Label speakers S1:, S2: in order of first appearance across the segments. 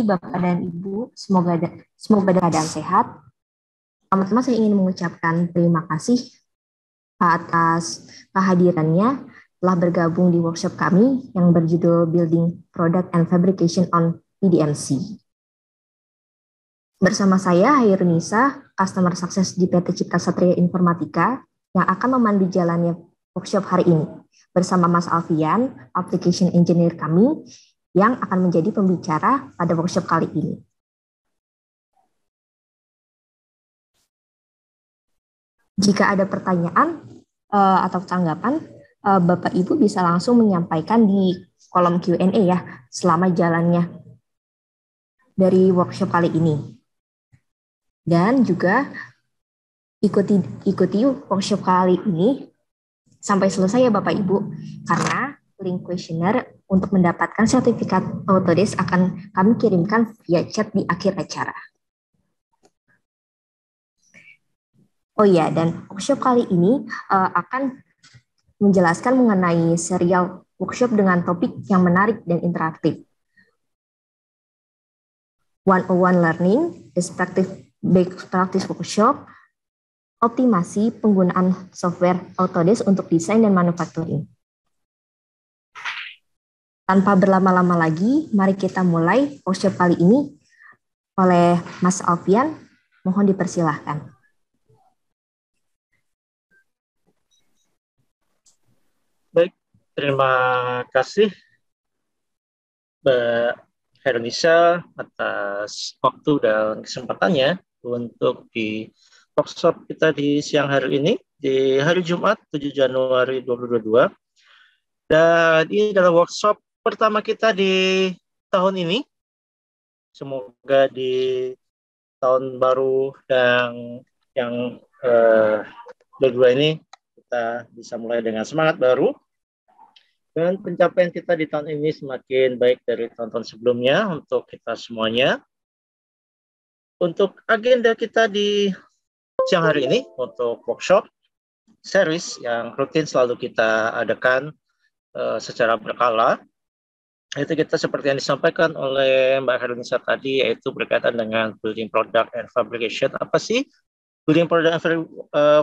S1: Bapak dan Ibu. Semoga dalam keadaan sehat. Pertama-tama saya ingin mengucapkan terima kasih atas kehadirannya telah bergabung di workshop kami yang berjudul Building Product and Fabrication on PDMC. Bersama saya, Hairunisa, Customer Success di PT Cipta Satria Informatika, yang akan memandu jalannya workshop hari ini, bersama Mas Alfian, Application Engineer kami, yang akan menjadi pembicara pada workshop kali ini. Jika ada pertanyaan atau tanggapan, Bapak Ibu bisa langsung menyampaikan di kolom Q&A ya, selama jalannya dari workshop kali ini. Dan juga ikuti workshop kali ini sampai selesai ya Bapak Ibu, karena link questionnaire untuk mendapatkan sertifikat Autodesk akan kami kirimkan via chat di akhir acara. Oh iya, dan workshop kali ini akan menjelaskan mengenai serial workshop dengan topik yang menarik dan interaktif. 101 Learning, Best Practice Workshop, optimasi penggunaan software Autodesk untuk desain dan manufacturing. Tanpa berlama-lama lagi, mari kita mulai workshop kali ini oleh Mas Alfian. Mohon dipersilahkan.
S2: Baik, terima kasih Mbak Hairunisa atas waktu dan kesempatannya untuk di workshop kita di siang hari ini, di hari Jumat 7 Januari 2022. Dan ini adalah workshop pertama kita di tahun ini. Semoga di tahun baru dan yang kedua ini kita bisa mulai dengan semangat baru. Dan pencapaian kita di tahun ini semakin baik dari tahun-tahun sebelumnya untuk kita semuanya. Untuk agenda kita di siang hari ini, untuk workshop series yang rutin selalu kita adakan secara berkala, itu kita seperti yang disampaikan oleh Mbak Hairunisa tadi, yaitu berkaitan dengan building product and fabrication. Apa sih building product and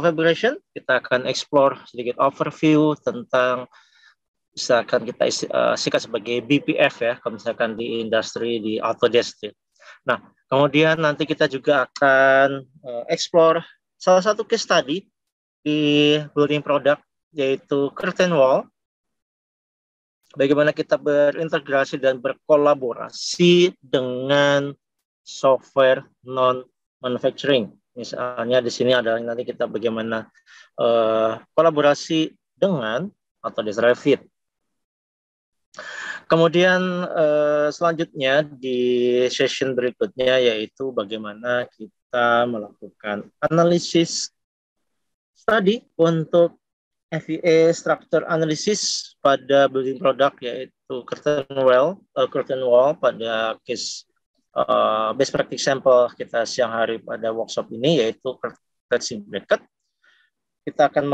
S2: fabrication? Kita akan explore sedikit overview tentang, misalkan kita sikat sebagai BPF ya, kalau misalkan di industri di Autodesk. Nah, kemudian nanti kita juga akan explore salah satu case study di building product, yaitu curtain wall. Bagaimana kita berintegrasi dan berkolaborasi dengan software non-manufacturing. Misalnya di sini adalah nanti kita bagaimana kolaborasi dengan Autodesk Revit. Kemudian selanjutnya di session berikutnya yaitu bagaimana kita melakukan analisis study untuk FEA structure analysis pada building product, yaitu curtain wall pada case best practice sample kita siang hari pada workshop ini, yaitu curtain bracket. Kita akan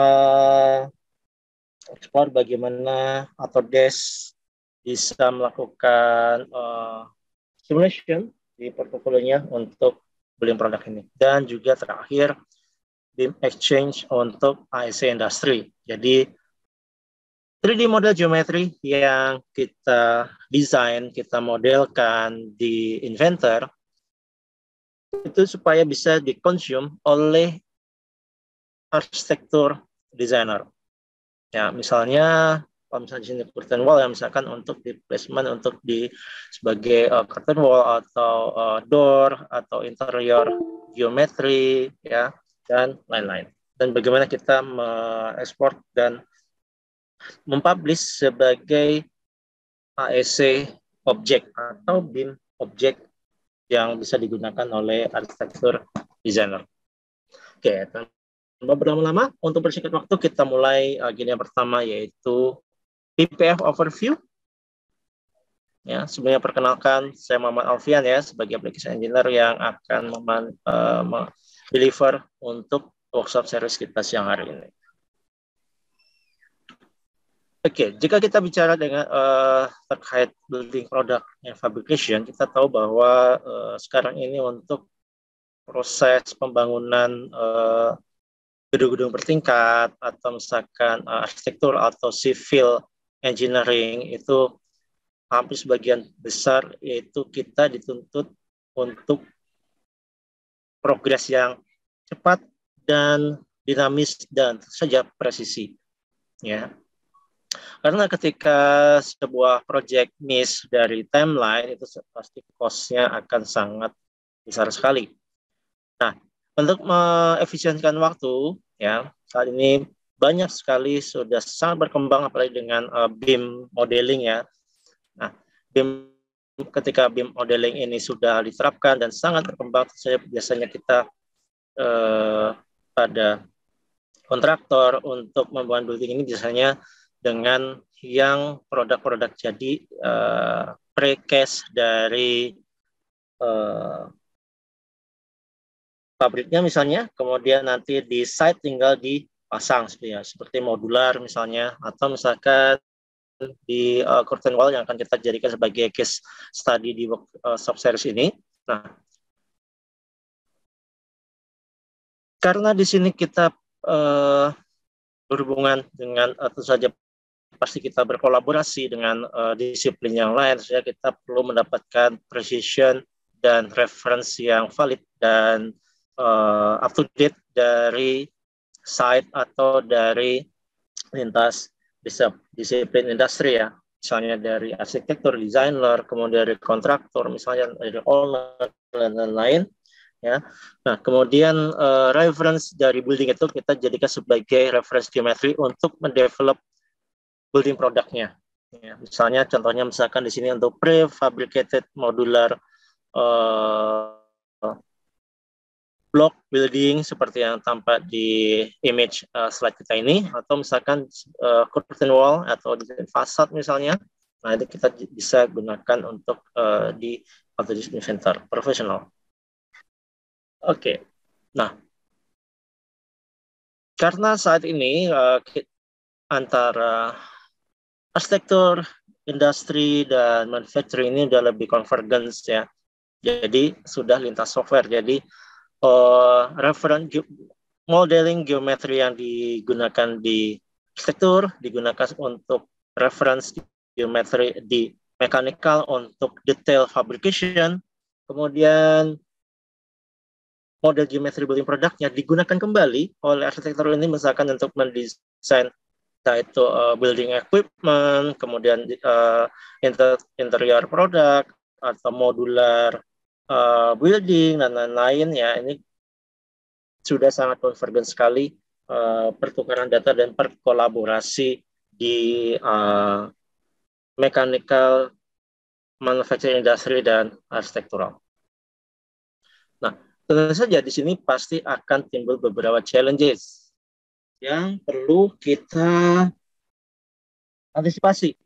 S2: mengeksplor bagaimana Autodesk bisa melakukan simulation di portofolionya untuk building product ini. Dan juga terakhir, BIM Exchange untuk AEC Industry. Jadi 3D model geometri yang kita desain, kita modelkan di Inventor, itu supaya bisa dikonsum oleh arsitektur designer. Ya, misalnya kalau misalnya di sini curtain wall, yang misalkan untuk di placement untuk di sebagai curtain wall atau door atau interior geometri ya, dan lain-lain. Dan bagaimana kita mengekspor dan mempublish sebagai AEC objek atau BIM objek yang bisa digunakan oleh arsitektur designer. Oke, tanpa berlama-lama, untuk bersingkat waktu kita mulai agenda yang pertama, yaitu BPF overview. Ya, sebelumnya perkenalkan, saya Muhammad Alfian ya, sebagai application engineer yang akan deliver untuk workshop series kita siang hari ini. Oke, jika kita bicara dengan terkait building product and fabrication, kita tahu bahwa sekarang ini untuk proses pembangunan gedung-gedung bertingkat atau misalkan arsitektur atau civil engineering itu hampir sebagian besar yaitu kita dituntut untuk progres yang cepat dan dinamis dan saja presisi, ya. Karena ketika sebuah project miss dari timeline itu pasti cost-nya akan sangat besar sekali. Nah, untuk mengefisienkan waktu, ya saat ini banyak sekali sudah sangat berkembang apalagi dengan BIM modeling ya. Nah, ketika BIM modeling ini sudah diterapkan dan sangat berkembang, saya biasanya kita pada kontraktor untuk membangun building ini biasanya dengan yang produk-produk jadi precast dari pabriknya misalnya, kemudian nanti di site tinggal dipasang seperti modular misalnya, atau misalkan di curtain wall yang akan kita jadikan sebagai case study di workshop series ini. Nah, karena di sini kita berhubungan dengan tentu saja pasti kita berkolaborasi dengan disiplin yang lain, sehingga kita perlu mendapatkan precision dan referensi yang valid dan up to date dari site atau dari lintas disiplin industri ya, misalnya dari arsitektur, desainer, kemudian dari kontraktor, misalnya dari owner dan lain-lain ya. Nah, kemudian reference dari building itu kita jadikan sebagai reference geometry untuk mendevelop building produknya. Ya, misalnya contohnya misalkan di sini untuk prefabricated modular block building seperti yang tampak di image slide kita ini, atau misalkan curtain wall atau desain fasad misalnya. Nah, itu kita bisa gunakan untuk di Multidiscipline Center profesional. Oke. Nah, karena saat ini antara arsitektur, industri, dan manufacturing ini sudah lebih convergence ya. Jadi sudah lintas software. Jadi modeling geometri yang digunakan di arsitektur digunakan untuk reference geometri di mechanical untuk detail fabrication. Kemudian model geometri building produknya digunakan kembali oleh arsitektur ini misalkan untuk mendesain itu building equipment, kemudian interior produk atau modular building dan lain-lain ya. Ini sudah sangat konvergen sekali pertukaran data dan berkolaborasi di mechanical, manufacturing industry dan arsitektural. Nah, tentu saja di sini pasti akan timbul beberapa challenges yang perlu kita antisipasi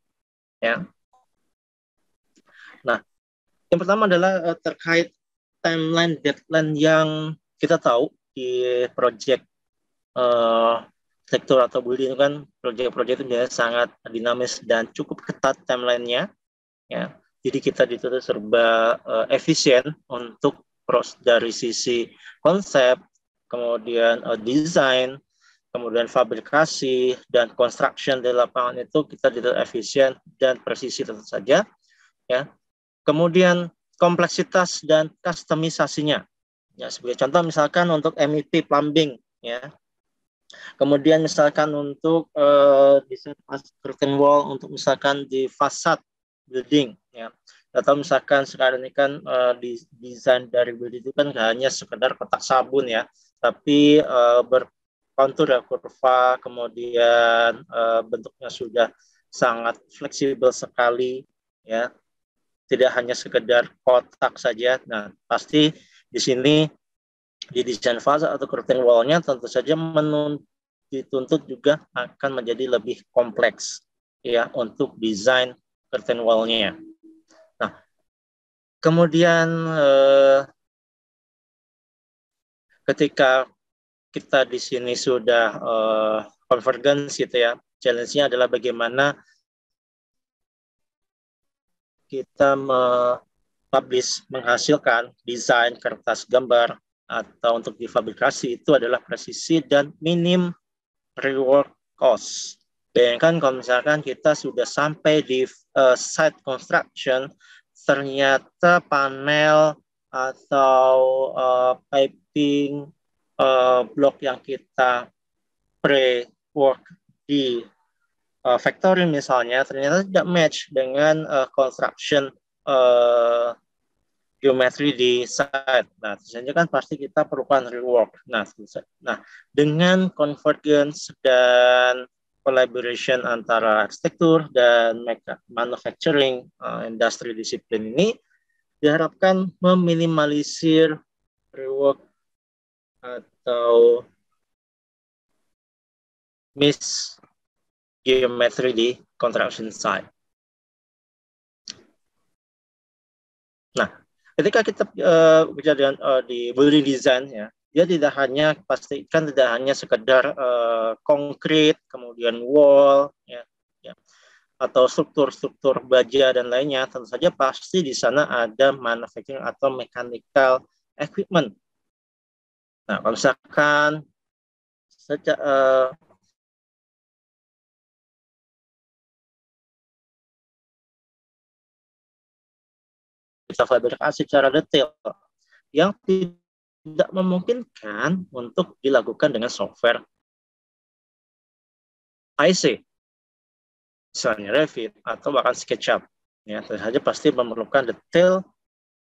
S2: ya. Nah, yang pertama adalah terkait timeline deadline yang kita tahu di project sektor atau building kan proyek-proyek itu biasanya sangat dinamis dan cukup ketat timelinenya ya. Jadi kita dituntut serba efisien untuk dari sisi konsep, kemudian desain, kemudian fabrikasi dan construction di lapangan itu kita dituntut efisien dan presisi tentu saja ya. Kemudian kompleksitas dan kustomisasinya. Ya, sebagai contoh misalkan untuk MEP plumbing ya. Kemudian misalkan untuk desain curtain wall untuk misalkan di fasad building ya. Atau misalkan sekarang ini kan desain dari building itu kan gak hanya sekedar kotak sabun ya, tapi berkontur ya, kurva, kemudian bentuknya sudah sangat fleksibel sekali ya. Tidak hanya sekedar kotak saja. Nah, pasti di sini di desain fasad atau curtain wall-nya tentu saja dituntut juga akan menjadi lebih kompleks ya untuk desain curtain wall-nya. Nah, kemudian ketika kita di sini sudah convergence gitu ya, challenge-nya adalah bagaimana kita menghasilkan desain kertas gambar atau untuk difabrikasi itu adalah presisi dan minim rework cost. Bayangkan kalau misalkan kita sudah sampai di site construction, ternyata panel atau piping blok yang kita pre-work di factory misalnya ternyata tidak match dengan construction geometri di site. Nah, tentunya kan pasti kita perlukan rework. Nah, dengan convergence dan collaboration antara arsitektur dan manufacturing industri disiplin ini diharapkan meminimalisir rework atau miss geometri di construction site. Nah, ketika kita bicara di building design ya, dia tidak hanya pastikan tidak hanya sekedar konkrit, kemudian wall ya, atau struktur-struktur baja dan lainnya, tentu saja pasti di sana ada manufacturing atau mechanical equipment. Nah, kalau misalkan kita fabrikasi secara detail yang tidak memungkinkan untuk dilakukan dengan software IC, misalnya Revit atau bahkan SketchUp. Ya, tentu saja pasti memerlukan detail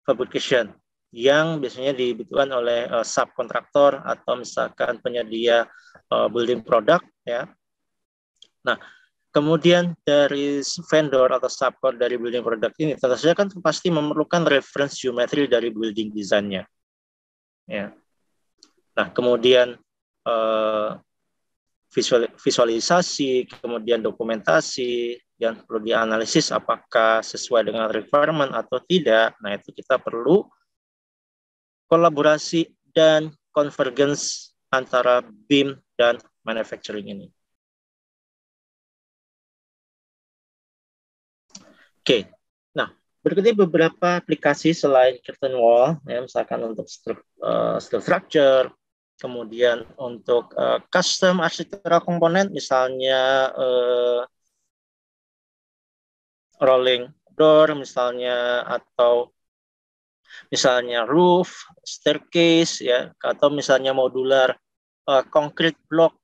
S2: fabrication yang biasanya dibutuhkan oleh subkontraktor atau misalkan penyedia building product. Ya. Nah, kemudian dari vendor atau subkon dari building product ini tentu saja kan pasti memerlukan reference geometri dari building design-nya. Ya. Nah, kemudian visualisasi, kemudian dokumentasi yang perlu dianalisis apakah sesuai dengan requirement atau tidak. Nah, itu kita perlu kolaborasi dan convergence antara BIM dan manufacturing ini. Oke, nah berikutnya beberapa aplikasi selain curtain wall, ya, misalkan untuk steel structure, kemudian untuk custom architectural komponen, misalnya rolling door, misalnya atau misalnya roof, staircase, ya, atau misalnya modular concrete block,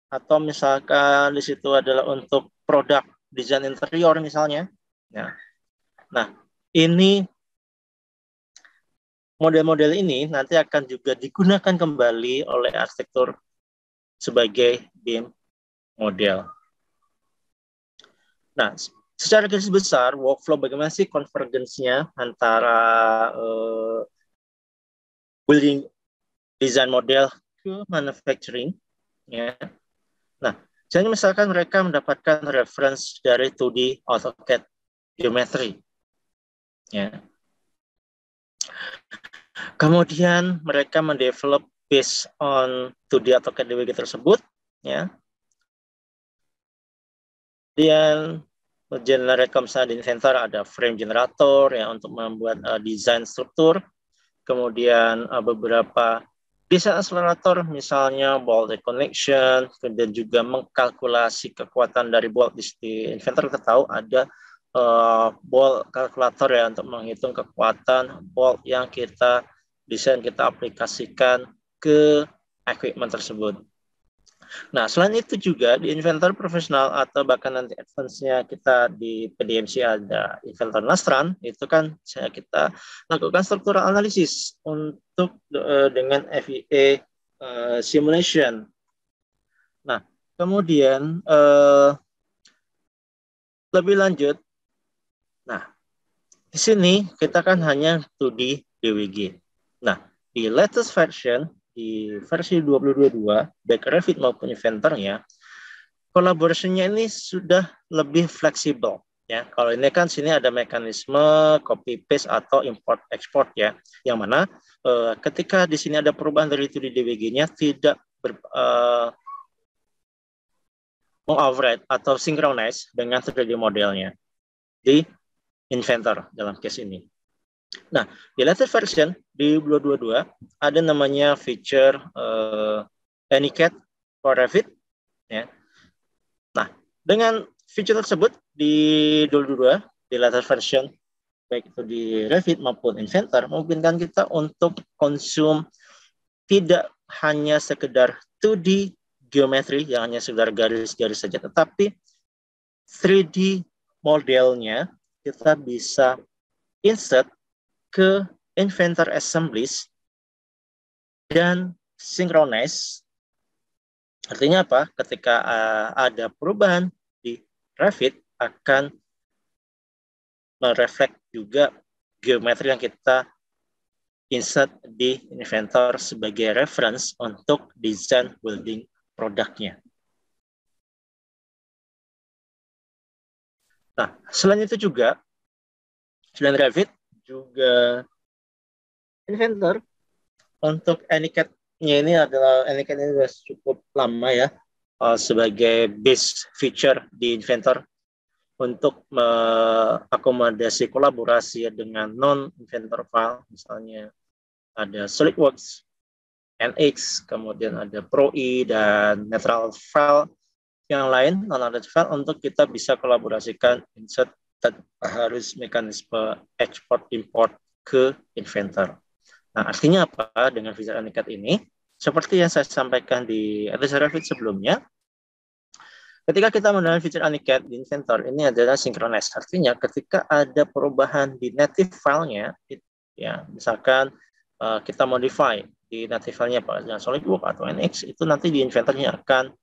S2: atau misalkan di situ adalah untuk produk desain interior misalnya. Nah, ini model-model ini nanti akan juga digunakan kembali oleh arsitektur sebagai BIM model. Nah, secara garis besar, workflow bagaimana sih konvergensinya antara building design model ke manufacturing? Ya. Nah, jadi misalkan mereka mendapatkan reference dari 2D AutoCAD geometri. Ya. Kemudian mereka mendevelop based on 2D AutoCAD DWG tersebut, ya. Dan generate misalnya di Inventor ada frame generator ya untuk membuat desain struktur. Kemudian beberapa desain akselerator misalnya bolt connection, dan juga mengkalkulasi kekuatan dari bolt. Di Inventor kita tahu ada bolt kalkulator ya untuk menghitung kekuatan bolt yang kita desain, kita aplikasikan ke equipment tersebut. Nah, selain itu juga di Inventor profesional atau bahkan nanti advance-nya kita di PDMC ada Inventor Nastran, itu kan kita lakukan struktural analisis untuk dengan FEA simulation. Nah, kemudian lebih lanjut, nah di sini kita kan hanya 2D DWG. Nah, di latest version di versi 2022, baik Revit maupun Inventor ya, kolaborasinya ini sudah lebih fleksibel. Ya, kalau ini kan sini ada mekanisme copy paste atau import export ya, yang mana ketika di sini ada perubahan dari 2D DWG-nya tidak mengoverride atau synchronize dengan 3D modelnya di Inventor dalam case ini. Nah, di latest version di 2022 ada namanya feature AnyCAD for Revit. Ya. Nah, dengan feature tersebut di 2022 di latest version baik itu di Revit maupun Inventor memungkinkan kita untuk konsum tidak hanya sekedar 2D geometri yang hanya sekedar garis-garis saja, tetapi 3D modelnya kita bisa insert ke Inventor Assemblies dan synchronize. Artinya apa? Ketika ada perubahan di Revit akan merefleks juga geometri yang kita insert di Inventor sebagai reference untuk desain building produknya. Nah, selain itu juga, selain Revit, juga Inventor untuk AnyCAD-nya ini adalah AnyCAD ini sudah cukup lama ya sebagai base feature di Inventor untuk mengakomodasi kolaborasi dengan non-Inventor file, misalnya ada SolidWorks, NX, kemudian ada Pro-E dan Natural File yang lain, non-Natural File untuk kita bisa kolaborasikan insert dan harus mekanisme export import ke Inventor. Nah, artinya apa dengan feature AnyCAD ini? Seperti yang saya sampaikan di episode Revit sebelumnya, ketika kita menggunakan feature AnyCAD di Inventor, ini adalah synchronize. Artinya ketika ada perubahan di native filenya, ya misalkan kita modify di native filenya dengan SolidWorks atau NX, itu nanti di Inventornya akan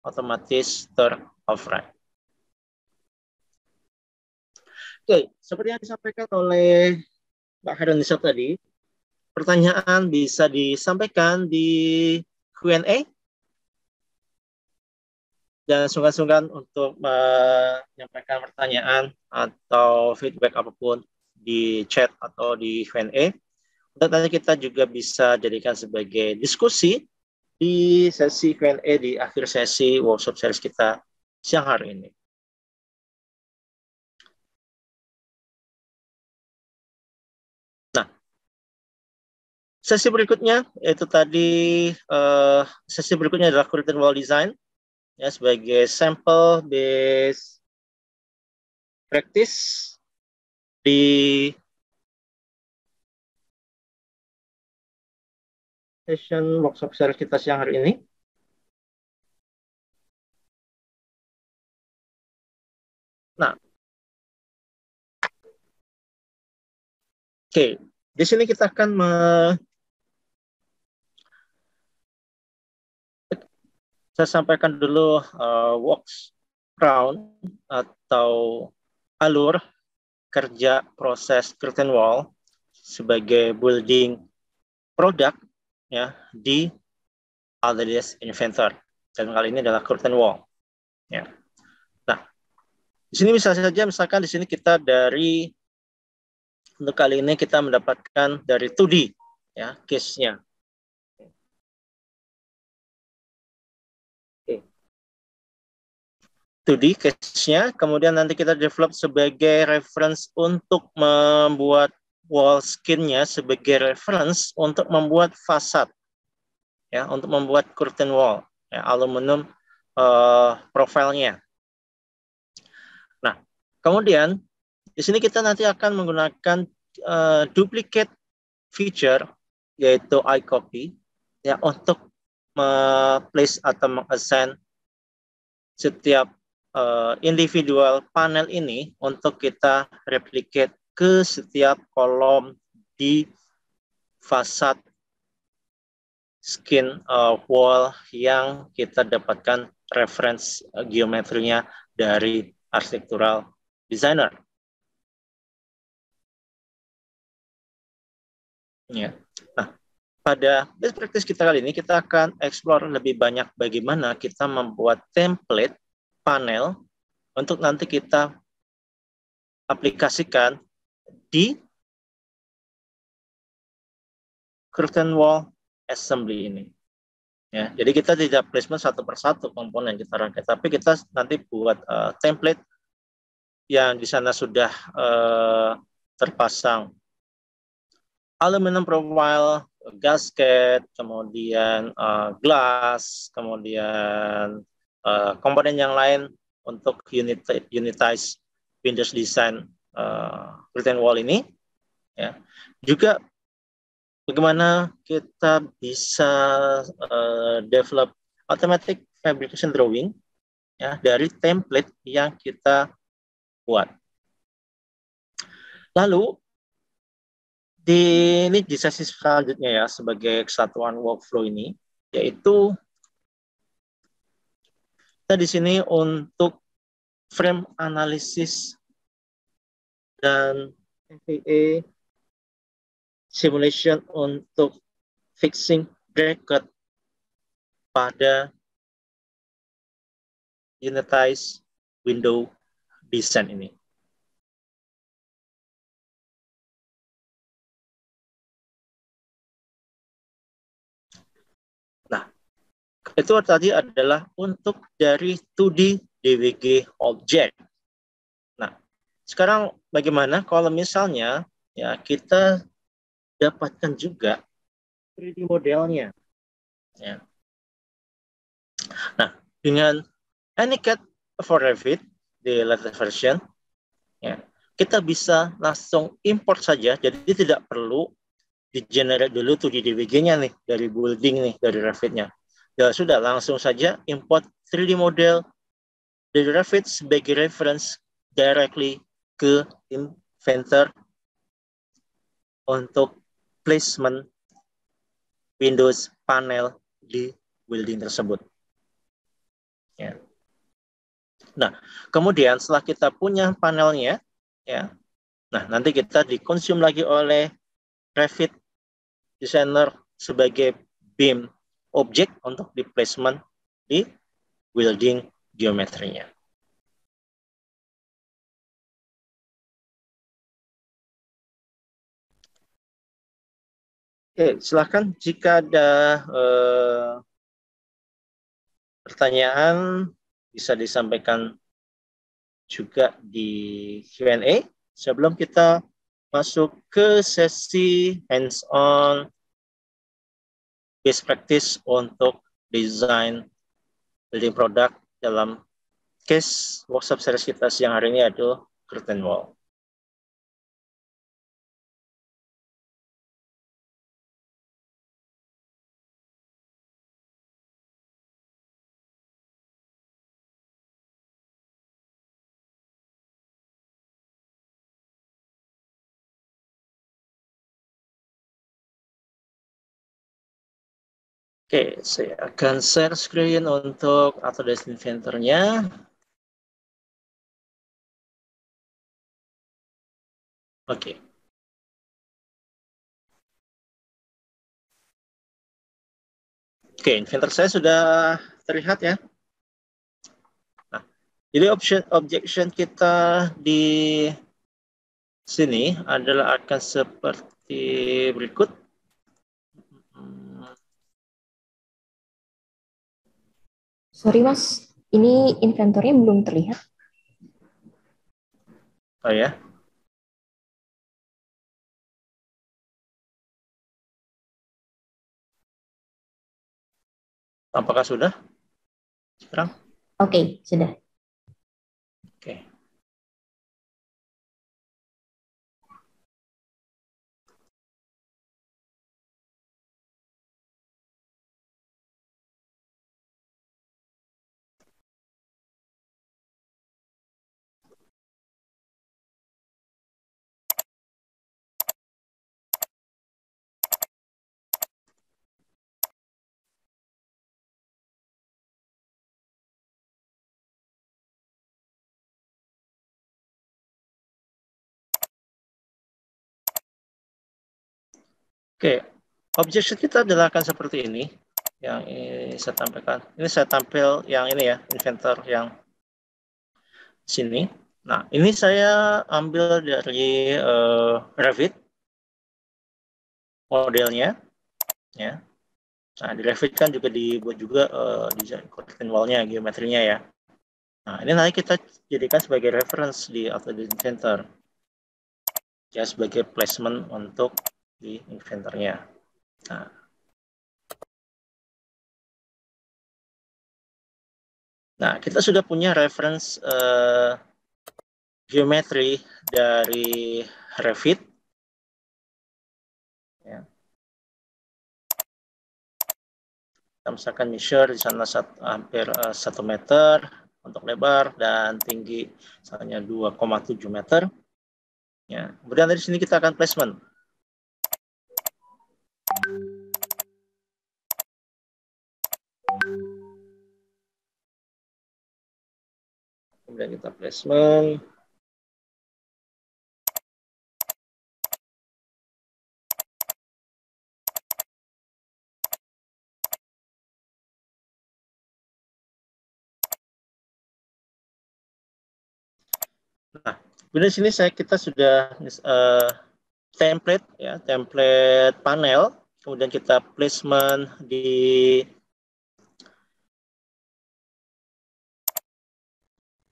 S2: otomatis ter-override. Oke, seperti yang disampaikan oleh Pak Herunisa tadi, pertanyaan bisa disampaikan di Q&A. Jangan sungkan-sungkan untuk menyampaikan pertanyaan atau feedback apapun di chat atau di Q&A. Dan nanti kita juga bisa jadikan sebagai diskusi di sesi Q&A di akhir sesi workshop series kita siang hari ini. Nah, sesi berikutnya itu tadi sesi berikutnya adalah curtain wall design ya sebagai sample base practice di session workshop series kita siang hari ini. Nah, oke, di sini kita akan saya sampaikan dulu works round atau alur kerja proses curtain wall sebagai building produk ya di Autodesk Inventor. Dan kali ini adalah curtain wall. Ya. Nah, di sini bisa saja misalkan di sini kita dari untuk kali ini kita mendapatkan dari 2D ya case-nya. Oke. 2D case-nya, kemudian nanti kita develop sebagai reference untuk membuat wall skin-nya sebagai reference untuk membuat fasad ya, untuk membuat curtain wall ya, aluminium profilnya. Nah, kemudian di sini kita nanti akan menggunakan duplicate feature yaitu iCopy ya untuk place atau meng-assign setiap individual panel ini untuk kita replicate ke setiap kolom di fasad skin wall yang kita dapatkan reference geometrinya dari architectural designer. Ya. Nah, pada best practice kita kali ini kita akan explore lebih banyak bagaimana kita membuat template panel untuk nanti kita aplikasikan di curtain wall assembly ini. Ya, jadi kita tidak placement satu persatu komponen kita rangkai, tapi kita nanti buat template yang di sana sudah terpasang aluminum profile, gasket, kemudian glass, kemudian komponen yang lain untuk unitize Windows Design curtain wall ini. Ya. Juga bagaimana kita bisa develop automatic fabrication drawing ya dari template yang kita buat. Lalu di sesi selanjutnya ya sebagai kesatuan workflow ini yaitu kita di sini untuk frame analisis dan FAA simulation untuk fixing bracket pada unitize window design ini. Nah, itu tadi adalah untuk dari 2D DWG object. Nah, sekarang bagaimana kalau misalnya ya kita dapatkan juga 3D modelnya. Ya. Nah, dengan AnyCAD for Revit di latest version, ya, kita bisa langsung import saja. Jadi tidak perlu di-generate dulu tuh di DWG-nya nih, dari building nih, dari Revit-nya. Ya sudah, langsung saja import 3D model dari Revit sebagai reference directly ke Inventor untuk placement Windows panel di building tersebut. Ya. Nah, kemudian setelah kita punya panelnya, ya, nah nanti kita dikonsum lagi oleh Revit Designer sebagai BIM objek untuk di placement di building geometrinya. Oke, silakan jika ada pertanyaan bisa disampaikan juga di Q&A sebelum kita masuk ke sesi hands-on best practice untuk desain building product dalam case workshop series kita siang hari ini adalah curtain wall. Oke, saya akan share screen untuk Autodesk Inventor-nya. Oke. Oke, Inventor saya sudah terlihat ya. Nah, jadi objection kita di sini adalah akan seperti berikut.
S1: Sorry Mas, ini inventornya belum terlihat.
S2: Oh ya. Apakah sudah? Sekarang?
S1: Oke, sudah.
S2: Oke. Oke, objection kita adalah akan seperti ini. Yang ini saya tampilkan. Ini saya tampil yang ini ya, Inventor yang sini. Nah, ini saya ambil dari Revit modelnya, ya. Nah, di Revit kan juga dibuat juga desain curtain wall-nya, geometrinya ya. Nah, ini nanti kita jadikan sebagai reference di Autodesk Inventor. Ya, sebagai placement untuk di Inventor-nya. Nah, kita sudah punya reference geometri dari Revit. Ya. Kita misalkan measure di sana hampir 1 meter untuk lebar dan tinggi misalnya 2,7 meter. Ya. Kemudian dari sini kita akan placement. Kemudian kita placement. Nah, di sini kita sudah template ya, template panel, kemudian kita placement di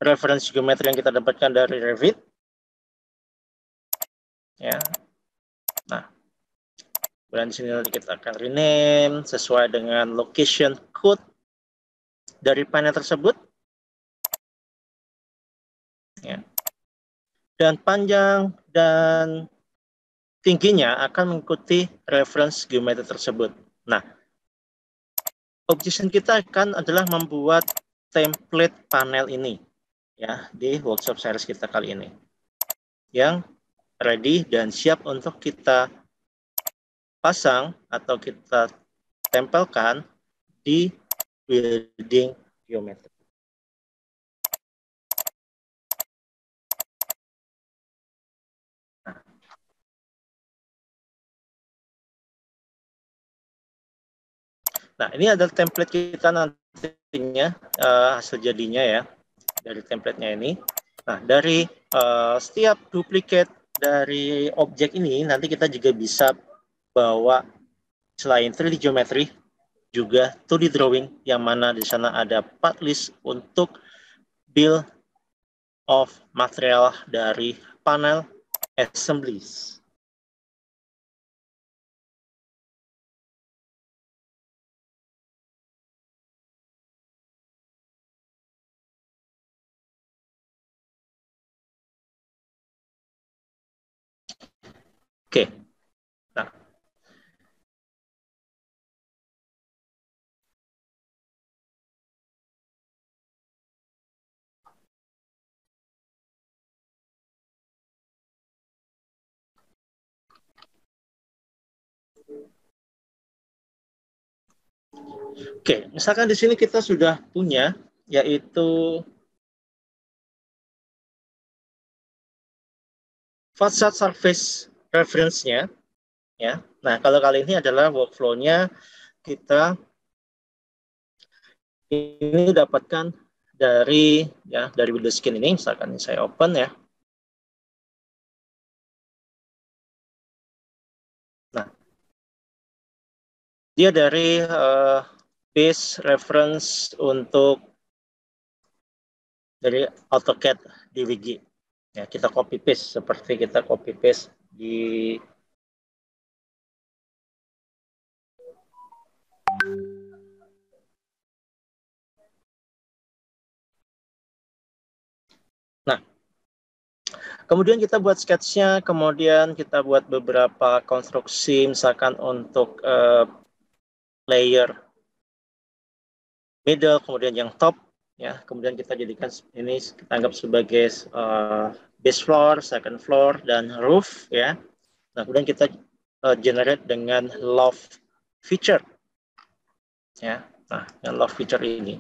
S2: reference geometri yang kita dapatkan dari Revit. Ya. Nah, kemudian di sini nanti kita akan rename sesuai dengan location code dari panel tersebut. Ya. Dan panjang dan tingginya akan mengikuti reference geometri tersebut. Nah, objection kita adalah membuat template panel ini ya di workshop series kita kali ini, yang ready dan siap untuk kita pasang atau kita tempelkan di building geometri. Nah, ini adalah template kita nantinya, hasil jadinya ya, dari template-nya ini. Nah, dari setiap duplikat dari objek ini, nanti kita juga bisa bawa selain 3D geometry, juga 2D drawing, yang mana di sana ada part list untuk build of material dari panel assemblies. Oke. Nah. Oke, misalkan di sini kita sudah punya yaitu facade surface reference-nya ya. Nah, kalau kali ini adalah workflow-nya kita ini dapatkan dari Windows Skin ini. Misalkan saya open ya. Nah, dia dari base reference untuk dari AutoCAD DWG. Ya, kita copy paste seperti kita copy paste di Nah, kemudian kita buat sketch-nya, kemudian kita buat beberapa konstruksi, misalkan untuk layer middle, kemudian yang top, ya. Kemudian kita jadikan ini kita anggap sebagai base floor, second floor, dan roof, ya. Nah, kemudian kita generate dengan loft feature, ya. Nah, yang loft feature ini.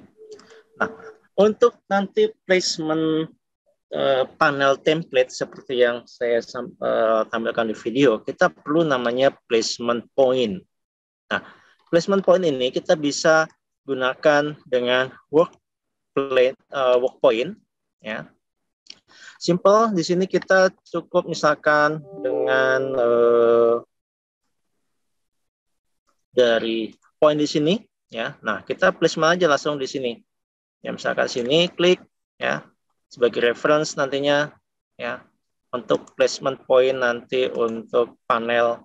S2: Nah, untuk nanti placement panel template seperti yang saya tampilkan di video, kita perlu namanya placement point. Nah, placement point ini kita bisa gunakan dengan work point, ya. Simple, di sini kita cukup misalkan dengan dari poin di sini, ya. Nah, kita placement aja langsung di sini. Ya, misalkan sini klik, ya, sebagai reference nantinya, ya, untuk placement point nanti untuk panel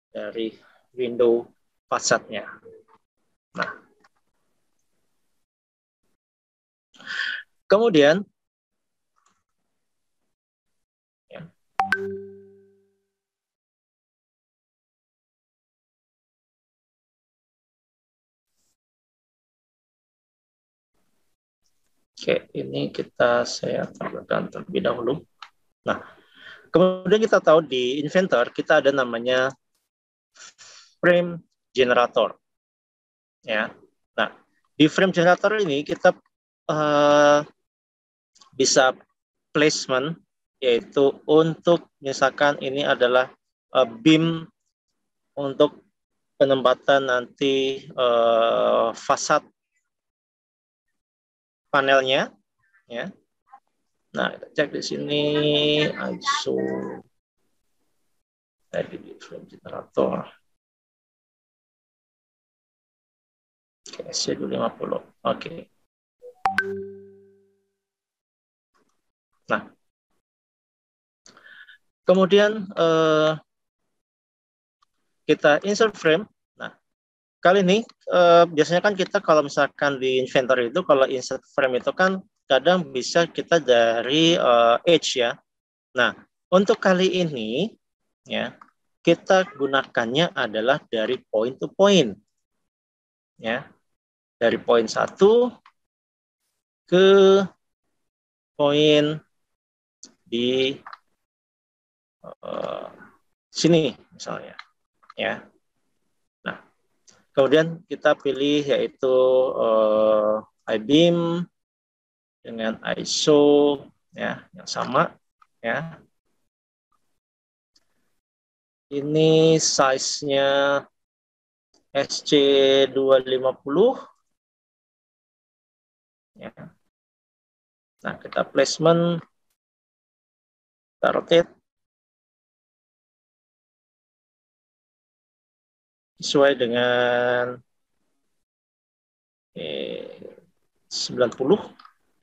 S2: dari window fasadnya. Nah, kemudian, ya, oke, ini saya tambahkan terlebih dahulu. Nah, kemudian kita tahu di Inventor kita ada namanya frame generator. Ya. Nah, di frame generator ini kita bisa placement, yaitu untuk misalkan ini adalah beam untuk penempatan nanti fasad panelnya, ya. Nah, kita cek di sini ISO tadi di frame generator. Oke, C250. Oke. Nah, kemudian kita insert frame. Nah, kali ini biasanya kan kita kalau misalkan di Inventor itu kalau insert frame itu kan kadang bisa kita dari edge, ya. Nah, untuk kali ini, ya, kita gunakannya adalah dari point to point, ya, dari poin 1 ke poin di sini misalnya, ya. Nah, kemudian kita pilih yaitu I-beam dengan ISO, ya, yang sama, ya. Ini size-nya SC250, ya. Nah, kita placement, kita rotate sesuai dengan 90,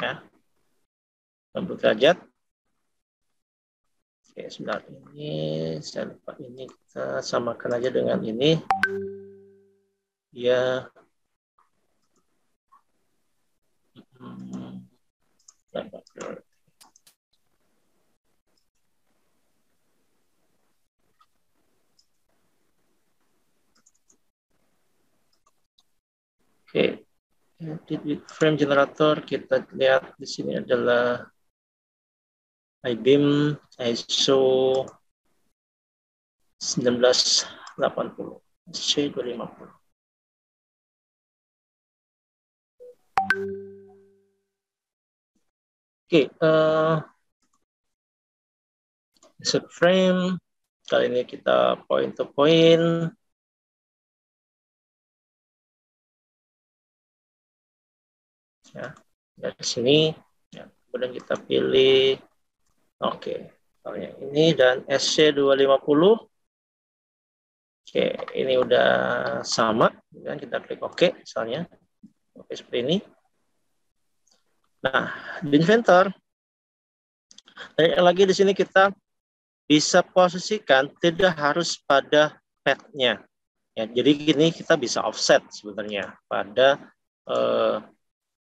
S2: ya, 90 derajat. Oke, sebentar, ini saya lupa, ini kita samakan aja dengan ini, ya. Oke, di frame generator kita lihat di sini adalah I-beam ISO 1980 C250. Oke, insert frame. Kali ini kita point to point. Ya, dari sini. Ya, kemudian kita pilih. Oke, misalnya ini dan SC250. Oke, ini udah sama. Dan kita klik OK, misalnya. Oke, seperti ini. Nah, di Inventor, lagi di sini kita bisa posisikan tidak harus pada pad-nya. Ya, jadi gini kita bisa offset sebenarnya pada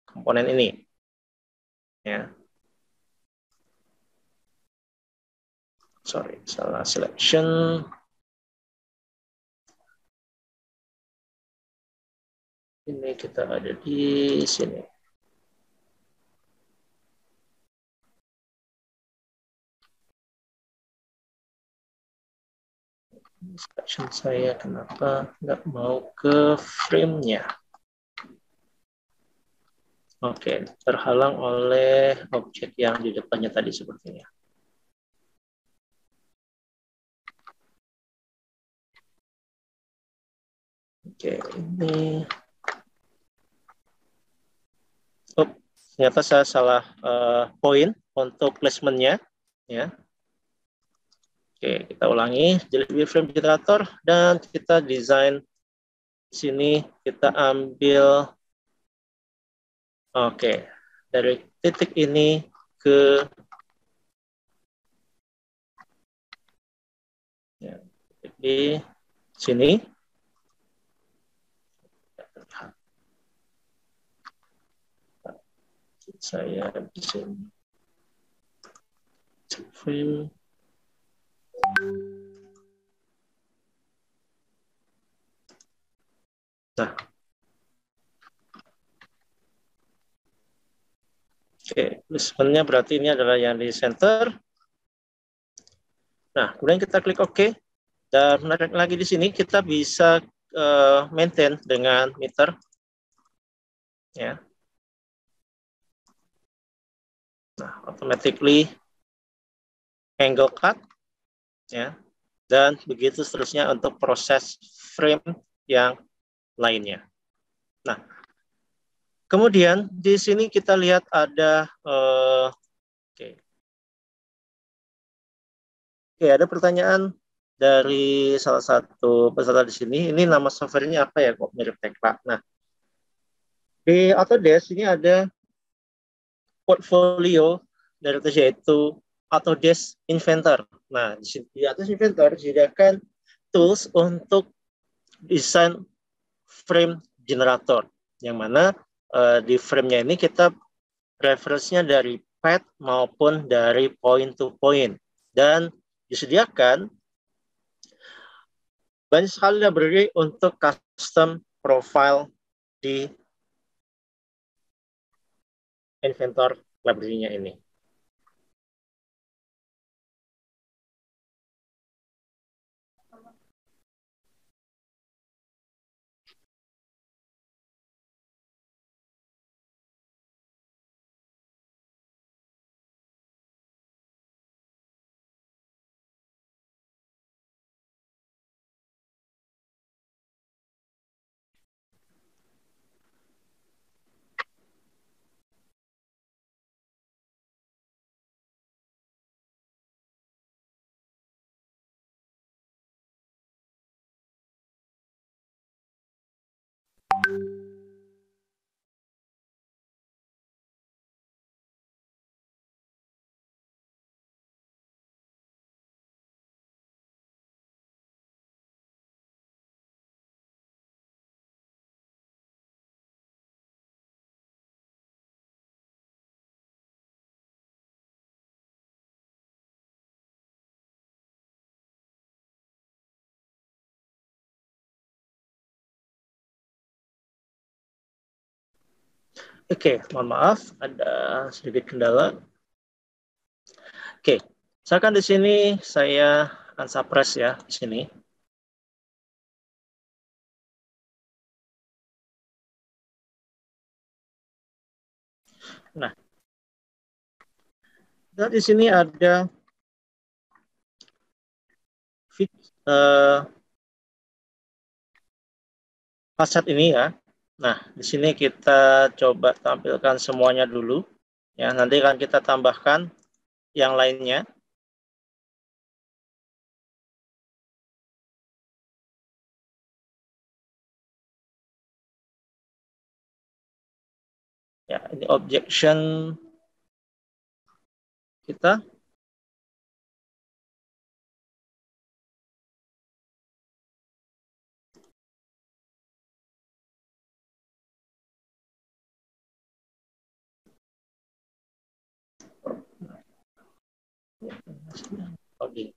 S2: komponen ini. Ya. Sorry, salah selection. Ini kita ada di sini. Selection saya kenapa nggak mau ke frame-nya? Oke, terhalang oleh objek yang di depannya tadi sepertinya. Oke, ini. Oh, ternyata saya salah poin untuk placement-nya. Ya. Oke, kita ulangi jadi frame generator dan kita desain di sini kita ambil dari titik ini ke titik di sini. Saya bisa frame. Nah, placementnya berarti ini adalah yang di center. Nah, kemudian kita klik OK. Dan menarik lagi di sini kita bisa maintain dengan meter, ya. Nah, automatically angle cut, ya. Dan begitu seterusnya untuk proses frame yang lainnya. Nah, kemudian di sini kita lihat ada ada pertanyaan dari salah satu peserta di sini. Ini nama softwarenya apa ya? Kok mirip Tekla? Nah, di Autodesk ini ada portfolio dari atas yaitu Autodesk Inventor. Nah, di atas Inventor disediakan tools untuk desain frame generator, yang mana di frame-nya ini kita referensinya dari pad maupun dari point to point, dan disediakan banyak sekali library untuk custom profile di Inventor library-nya ini. Mohon maaf, ada sedikit kendala. Misalkan di sini saya unsuppress ya di sini. Nah, dan di sini ada facet ini ya. Nah, di sini kita coba tampilkan semuanya dulu. Ya, nanti akan kita tambahkan yang lainnya. Ya, ini objection kita. Oke.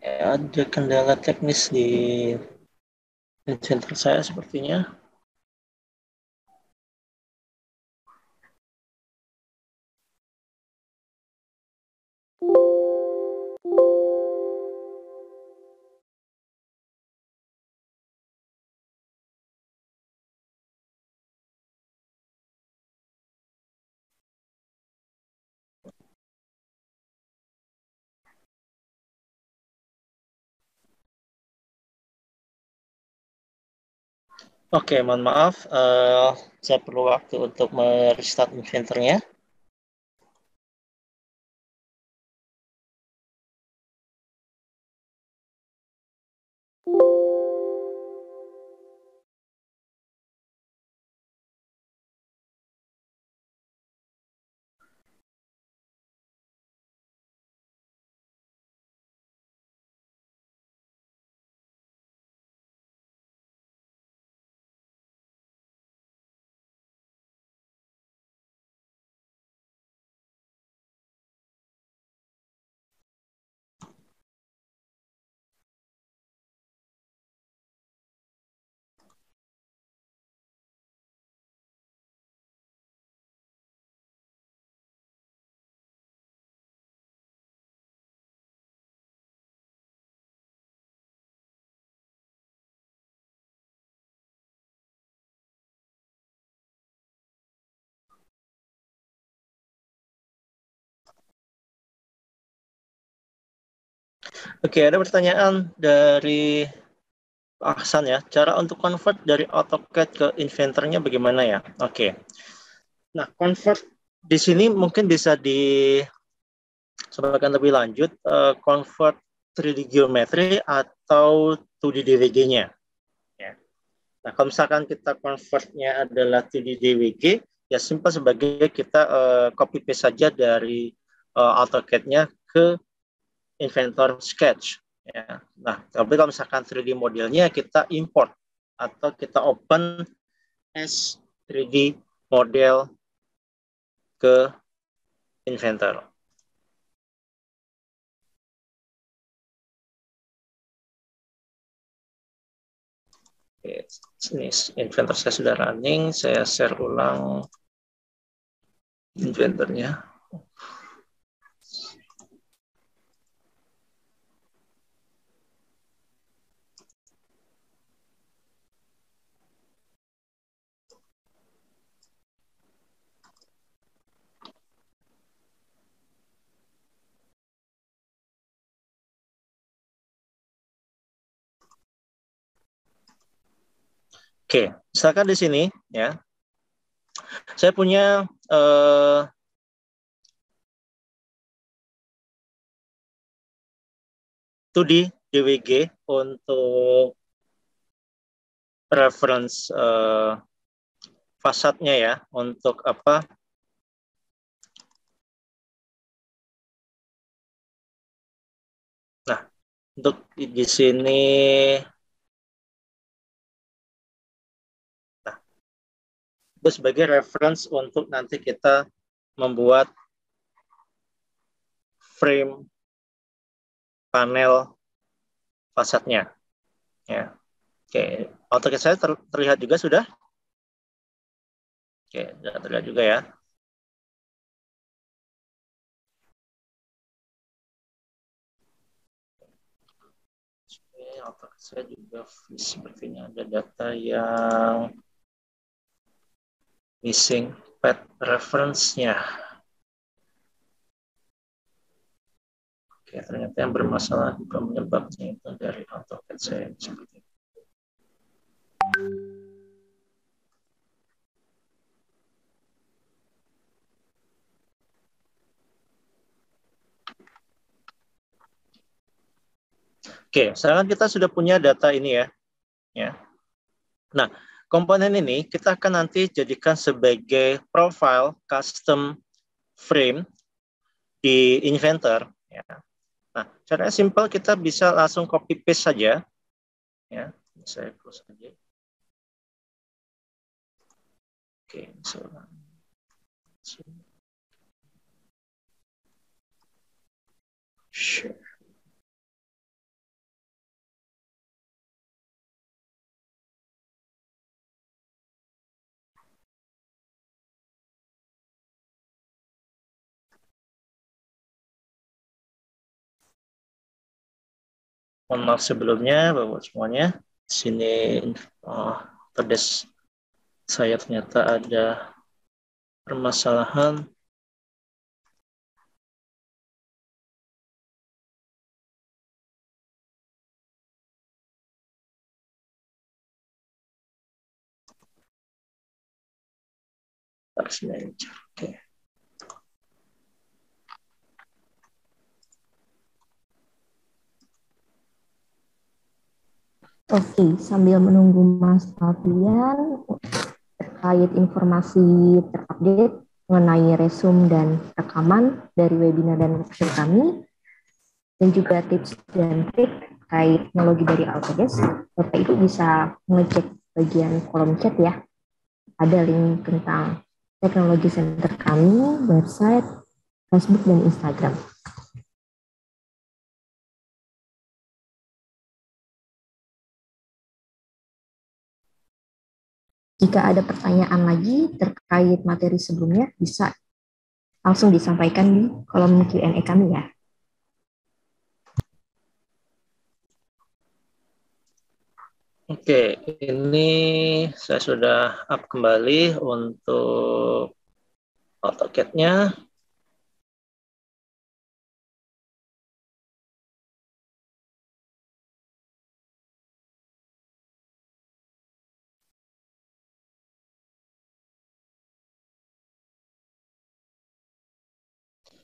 S2: Ada kendala teknis di center saya sepertinya. Oke, mohon maaf, saya perlu waktu untuk merestart inventornya. Oke, ada pertanyaan dari Pak Ahsan ya. Cara untuk convert dari AutoCAD ke Inventor-nya bagaimana ya? Oke. Nah, convert di sini mungkin bisa disampaikan lebih lanjut, convert 3D geometry atau 2D DWG-nya. Ya. Nah, kalau misalkan kita convert-nya adalah 2D DWG, ya simpel sebagai kita copy paste saja dari AutoCAD-nya ke Inventor Sketch. Ya. Nah, tapi kalau misalkan 3D modelnya kita import atau kita open as 3D model ke Inventor. Oke, ini Inventor saya sudah running, saya share ulang Inventornya. Oke, misalkan di sini ya, saya punya 2D DWG untuk reference fasadnya ya, untuk apa? Nah, untuk di sini, nah, itu sebagai reference untuk nanti kita membuat frame panel fasadnya. Ya, oke. AutoCAD saya terlihat juga sudah. Oke, sudah terlihat juga ya. Oke, AutoCAD saya juga sepertinya ada data yang missing path reference-nya. Oke, ternyata yang bermasalah juga menyebabnya itu dari AutoCAD saya seperti itu. Oke, sekarang kita sudah punya data ini ya. Nah, komponen ini kita akan nanti jadikan sebagai profile custom frame di Inventor. Ya. Nah, caranya simple, kita bisa langsung copy paste saja. Ya, saya close saja. Oke, misalnya. Share. Mohon maaf sebelumnya, Bapak semuanya. Sini pedes saya ternyata ada permasalahan. Task Manager. Oke.
S1: Oke, sambil menunggu Mas Alfian terkait informasi terupdate mengenai resume dan rekaman dari webinar dan workshop kami, dan juga tips dan trik terkait teknologi dari Autodesk, Bapak Ibu bisa mengecek bagian kolom chat ya. Ada link tentang teknologi center kami, website, Facebook, dan Instagram. Jika ada pertanyaan lagi terkait materi sebelumnya, bisa langsung disampaikan di kolom Q&A kami ya.
S2: Oke, ini saya sudah up kembali untuk AutoCAD-nya.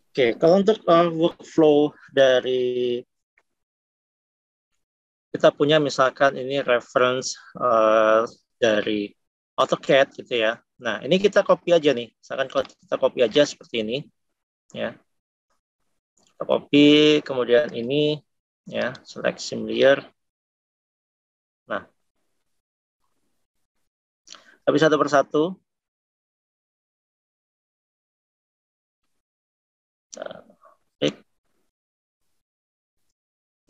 S2: Oke, kalau untuk workflow dari kita punya misalkan ini reference dari AutoCAD gitu ya. Nah, ini kita copy aja nih. Misalkan kalau kita copy aja seperti ini ya. Kita copy, kemudian ini ya, select sim layer. Nah, habis satu persatu. Klik.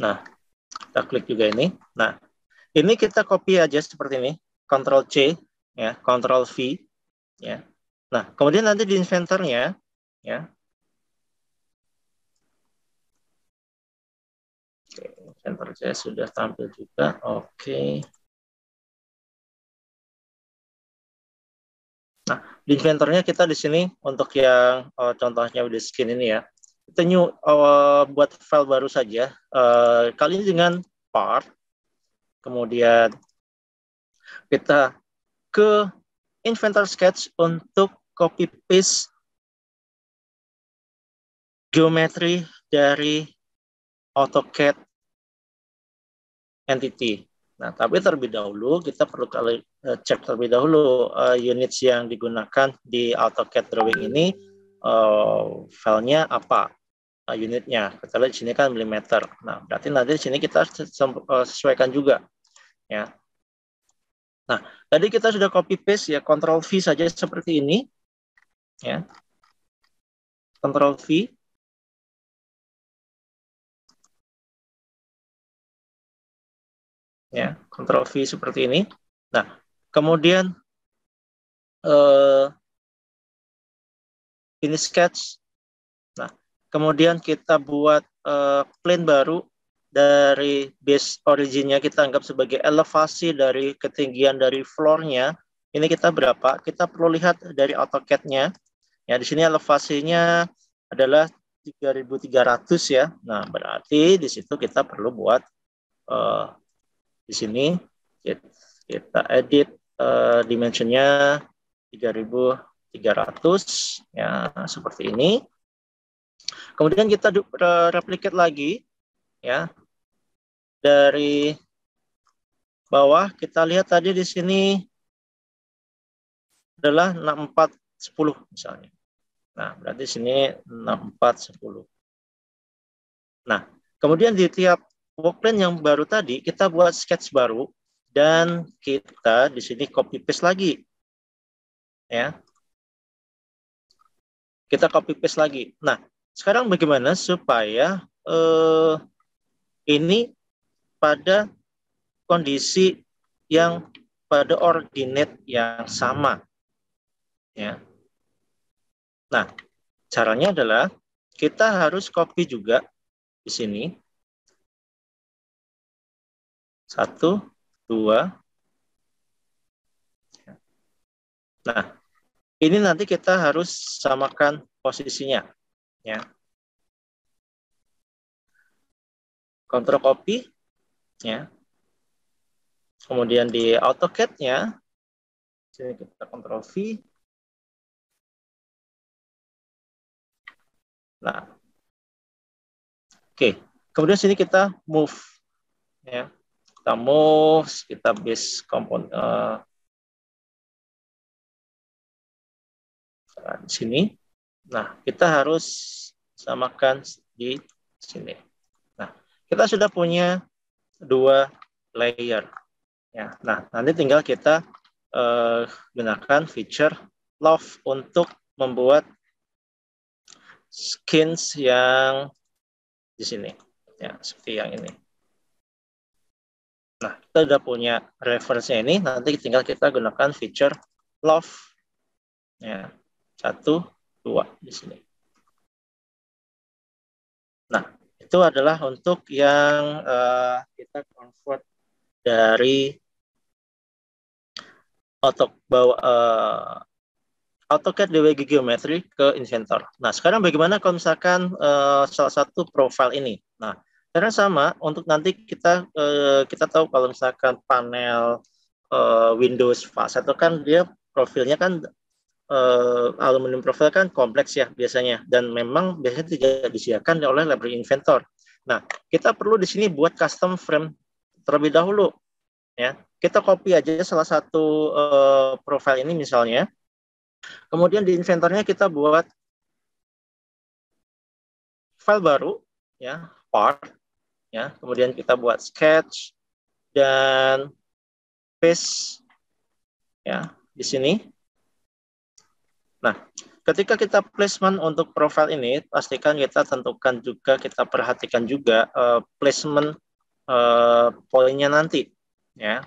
S2: Nah, kita klik juga ini. Nah, ini kita copy aja seperti ini. Ctrl C ya, Ctrl V ya. Nah, kemudian nanti di inventornya ya. Oke, inventor saya sudah tampil juga. Oke. Nah, di inventornya kita di sini untuk yang contohnya udah skin ini ya. Kita buat file baru saja. Kali ini dengan part. Kemudian kita ke inventor sketch untuk copy paste geometri dari AutoCAD entity. Nah, tapi terlebih dahulu kita perlu cek terlebih dahulu units yang digunakan di AutoCAD drawing ini filenya apa, unitnya. Kita lihat di sini kan milimeter. Nah, berarti nanti di sini kita sesuaikan juga ya. Nah, tadi kita sudah copy paste ya, Ctrl V saja seperti ini ya. Ctrl V. Ya, Ctrl V seperti ini. Nah, kemudian ini sketch. Nah, kemudian kita buat plane baru dari base originnya, kita anggap sebagai elevasi dari ketinggian dari floor-nya. Ini kita berapa? Kita perlu lihat dari AutoCAD-nya. Ya, di sini elevasinya adalah 3.300 ya. Nah, berarti di situ kita perlu buat di sini kita edit dimensionnya 3.300 ya, seperti ini. Kemudian kita replicate lagi ya. Dari bawah kita lihat tadi di sini adalah 6410 misalnya. Nah, berarti sini 6410. Nah, kemudian di tiap workplane yang baru tadi kita buat sketch baru dan kita di sini copy paste lagi. Ya. Kita copy paste lagi. Nah, sekarang bagaimana supaya ini pada kondisi yang pada ordinate yang sama. Ya. Nah, caranya adalah kita harus copy juga di sini. 1, 2. Nah, ini nanti kita harus samakan posisinya. Ya. Ctrl copy. Ya. Kemudian di AutoCAD-nya, sini kita Ctrl V. Nah, oke. Kemudian sini kita move, ya. Kita move, kita base komponen di sini. Nah, kita harus samakan di sini. Nah, kita sudah punya 2 layer. Ya, nah nanti tinggal kita gunakan feature Love untuk membuat skins yang di sini, ya seperti yang ini. Nah, kita sudah punya reference-nya ini, nanti tinggal kita gunakan feature Love, ya 1, 2 di sini. Nah, itu adalah untuk yang kita convert dari AutoCAD DWG Geometry ke Inventor. Nah, sekarang bagaimana kalau misalkan salah satu profil ini? Nah, karena sama untuk nanti kita tahu kalau misalkan panel Windows fast itu kan dia profilnya kan aluminium profil kan kompleks ya biasanya, dan memang biasanya tidak disediakan oleh library Inventor. Nah, kita perlu di sini buat custom frame terlebih dahulu, ya. Kita copy aja salah satu profil ini misalnya. Kemudian di inventornya kita buat file baru, ya, part, ya. Kemudian kita buat sketch dan paste, ya, di sini. Nah, ketika kita placement untuk profile ini, pastikan kita tentukan juga, kita perhatikan juga placement poinnya nanti, ya.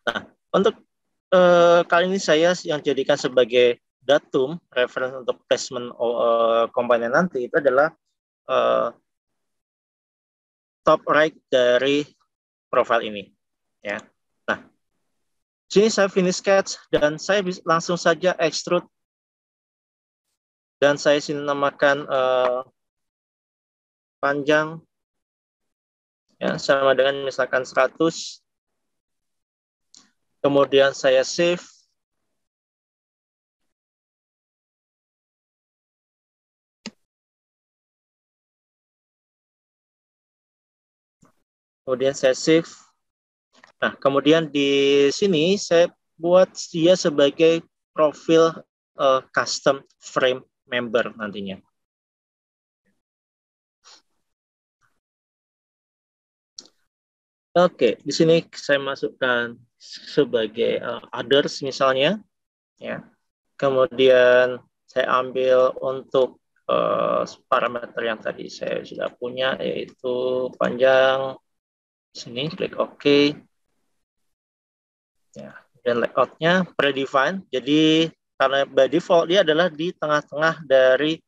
S2: Nah, untuk kali ini saya yang jadikan sebagai datum reference untuk placement komponen nanti itu adalah top right dari profile ini, ya. Nah, sini saya finish sketch dan saya langsung saja extrude dan saya sini namakan panjang, ya, sama dengan misalkan 100. Kemudian saya save. Kemudian saya save. Nah, kemudian di sini saya buat dia sebagai profil custom frame member nantinya. Oke, di sini saya masukkan sebagai others misalnya, ya. Kemudian saya ambil untuk parameter yang tadi saya sudah punya, yaitu panjang. Sini klik OK. Ya, dan layoutnya predefined. Jadi karena by default dia adalah di tengah-tengah dari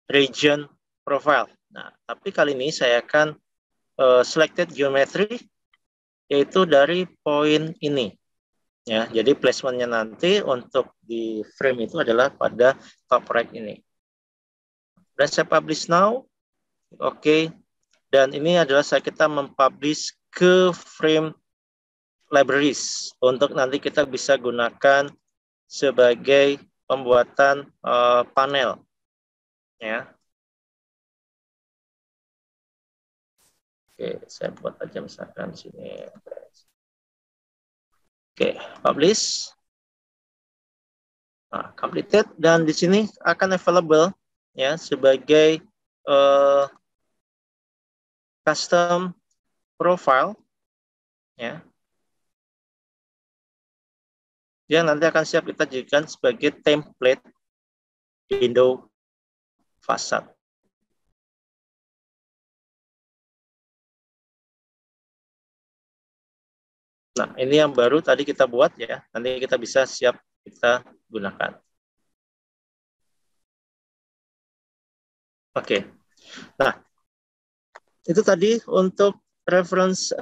S2: region profile. Nah, tapi kali ini saya akan selected geometry, yaitu dari poin ini. Ya, jadi placementnya nanti untuk di frame itu adalah pada top right ini. Dan saya publish now, oke. Dan ini adalah kita mempublish ke frame libraries untuk nanti kita bisa gunakan sebagai pembuatan panel, ya. Oke, saya buat aja misalkan sini. Oke, publish. Nah, completed, dan di sini akan available, ya, sebagai custom profile, ya. Yang nanti akan siap kita jadikan sebagai template window facade. Nah, ini yang baru tadi kita buat, ya. Nanti kita bisa siap kita gunakan. Oke. Nah, itu tadi untuk reference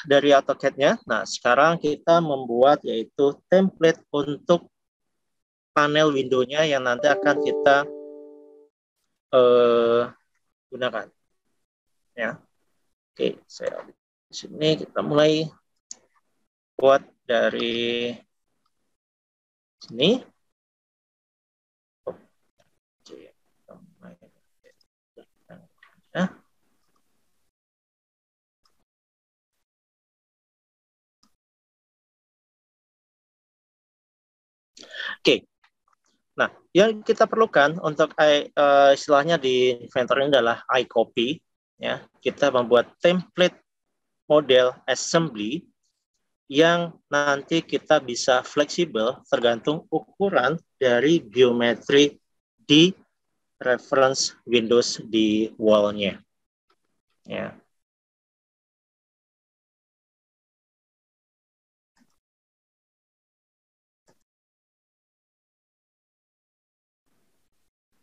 S2: dari AutoCAD-nya. Nah, sekarang kita membuat yaitu template untuk panel window-nya yang nanti akan kita gunakan. Ya. Oke, saya di sini kita mulai buat dari sini. Nah, yang kita perlukan untuk istilahnya di Inventor ini adalah iCopy. Ya, kita membuat template model assembly yang nanti kita bisa fleksibel tergantung ukuran dari geometri di reference Windows di wall-nya. Ya.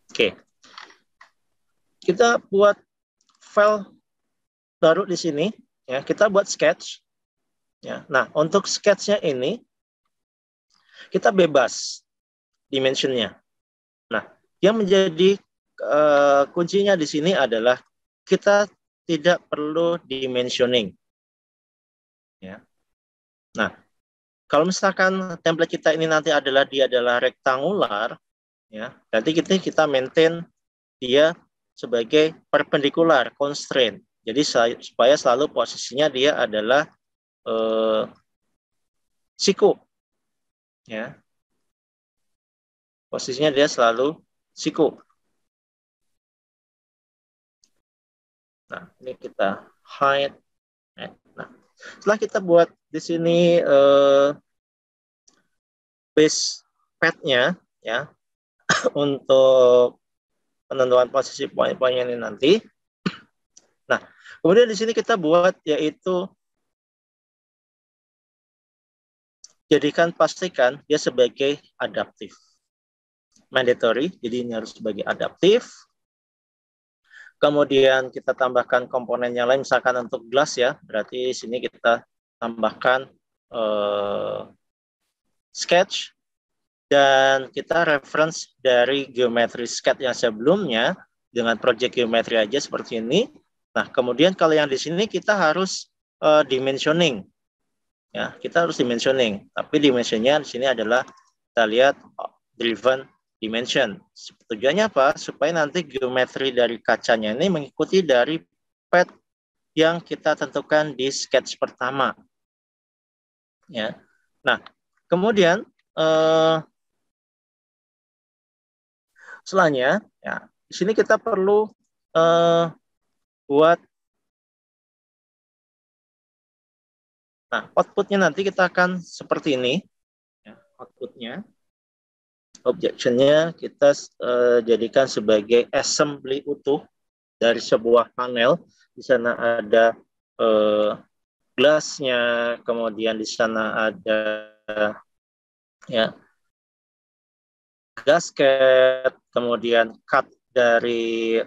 S2: Oke. Kita buat file baru di sini, ya. Kita buat sketch. Ya. Nah, untuk sketch-nya ini kita bebas dimensionnya. Nah, yang menjadi kuncinya di sini adalah kita tidak perlu dimensioning. Ya. Nah, kalau misalkan template kita ini nanti dia adalah rektangular, ya, nanti kita maintain dia sebagai perpendicular constraint. Jadi supaya selalu posisinya dia adalah siku, ya. Posisinya dia selalu siku. Nah, ini kita hide. Nah, setelah kita buat di sini base path-nya, ya, untuk penentuan posisi poin-poinnya ini nanti. Nah, kemudian di sini kita buat yaitu pastikan dia sebagai adaptif. Mandatory, jadi ini harus sebagai adaptif. Kemudian kita tambahkan komponen yang lain, misalkan untuk glass, ya, berarti di sini kita tambahkan sketch, dan kita reference dari geometri sketch yang sebelumnya dengan project geometri aja seperti ini. Nah, kemudian kalau yang di sini kita harus dimensioning, ya, kita harus dimensioning. Tapi dimensionnya di sini adalah kita lihat driven dimension. Tujuannya apa? Supaya nanti geometri dari kacanya ini mengikuti dari path yang kita tentukan di sketch pertama. Ya. Nah, kemudian setelahnya, ya, di sini kita perlu buat, nah, outputnya nanti kita akan seperti ini, ya, outputnya, objection-nya kita jadikan sebagai assembly utuh dari sebuah panel. Di sana ada glass-nya, kemudian di sana ada, ya, gasket, kemudian cut dari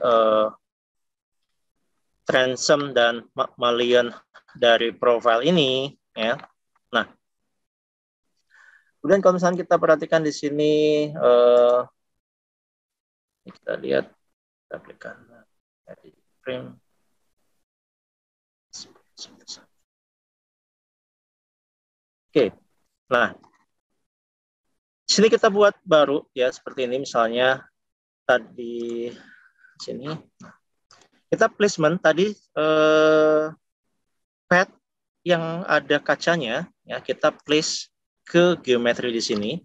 S2: transom dan mullion dari profile ini, ya. Nah, kemudian kalau misalnya kita perhatikan di sini, kita lihat, kita klikkan edit frame. Oke, nah, di sini kita buat baru, ya, seperti ini misalnya tadi sini. Kita placement tadi path yang ada kacanya, ya, kita place ke geometri di sini.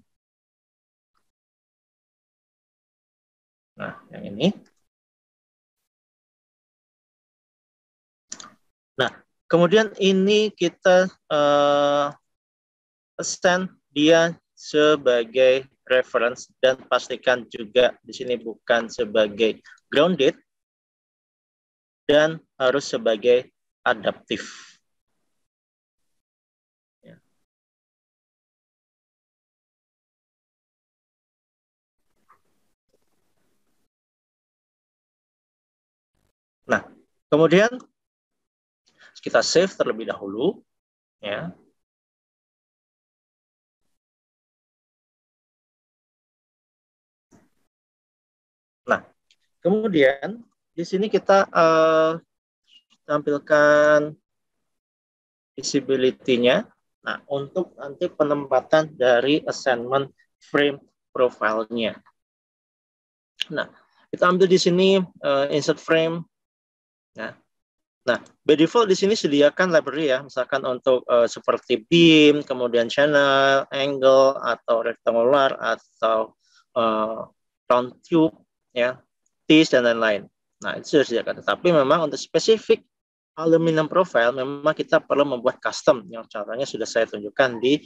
S2: Nah, yang ini. Nah, kemudian ini kita assign dia sebagai reference dan pastikan juga di sini bukan sebagai grounded dan harus sebagai adaptif. Ya. Nah, kemudian kita save terlebih dahulu, ya. Nah, kemudian di sini kita tampilkan visibility-nya. Nah, untuk nanti penempatan dari assignment frame profile-nya. Nah, kita ambil di sini insert frame. Nah, by default di sini sediakan library, ya, misalkan untuk seperti beam, kemudian channel, angle, atau rectangular, atau round tube, ya, tees dan lain-lain. Nah, itu sudah disediakan. Tetapi memang untuk spesifik aluminum profile memang kita perlu membuat custom yang caranya sudah saya tunjukkan di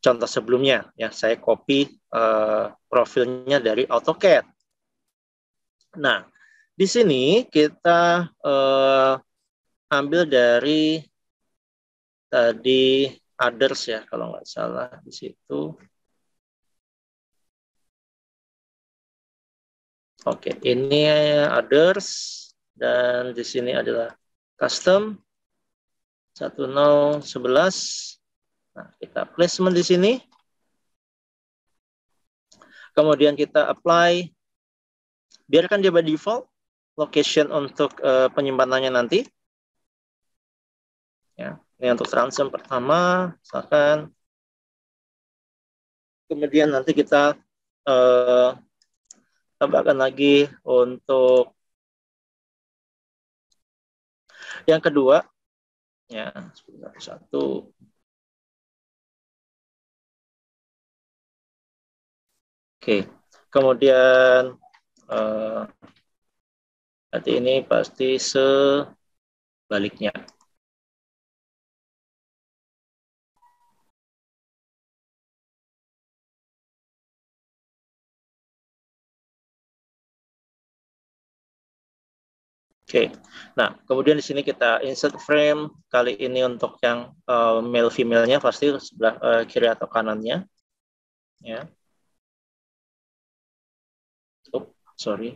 S2: contoh sebelumnya. Ya, saya copy profilnya dari AutoCAD. Nah, di sini kita ambil dari tadi others ya, kalau nggak salah di situ. Oke, ini others dan di sini adalah custom 1011. Nah, kita placement di sini. Kemudian kita apply. Biarkan dia by default location untuk penyimpanannya nanti. Ya, ini untuk transom pertama, misalkan. Kemudian nanti kita tambahkan lagi untuk yang kedua, ya, satu. Oke, kemudian nanti ini pasti sebaliknya. Oke, nah kemudian di sini kita insert frame, kali ini untuk yang male female-nya pasti sebelah kiri atau kanannya, ya. Oh, sorry.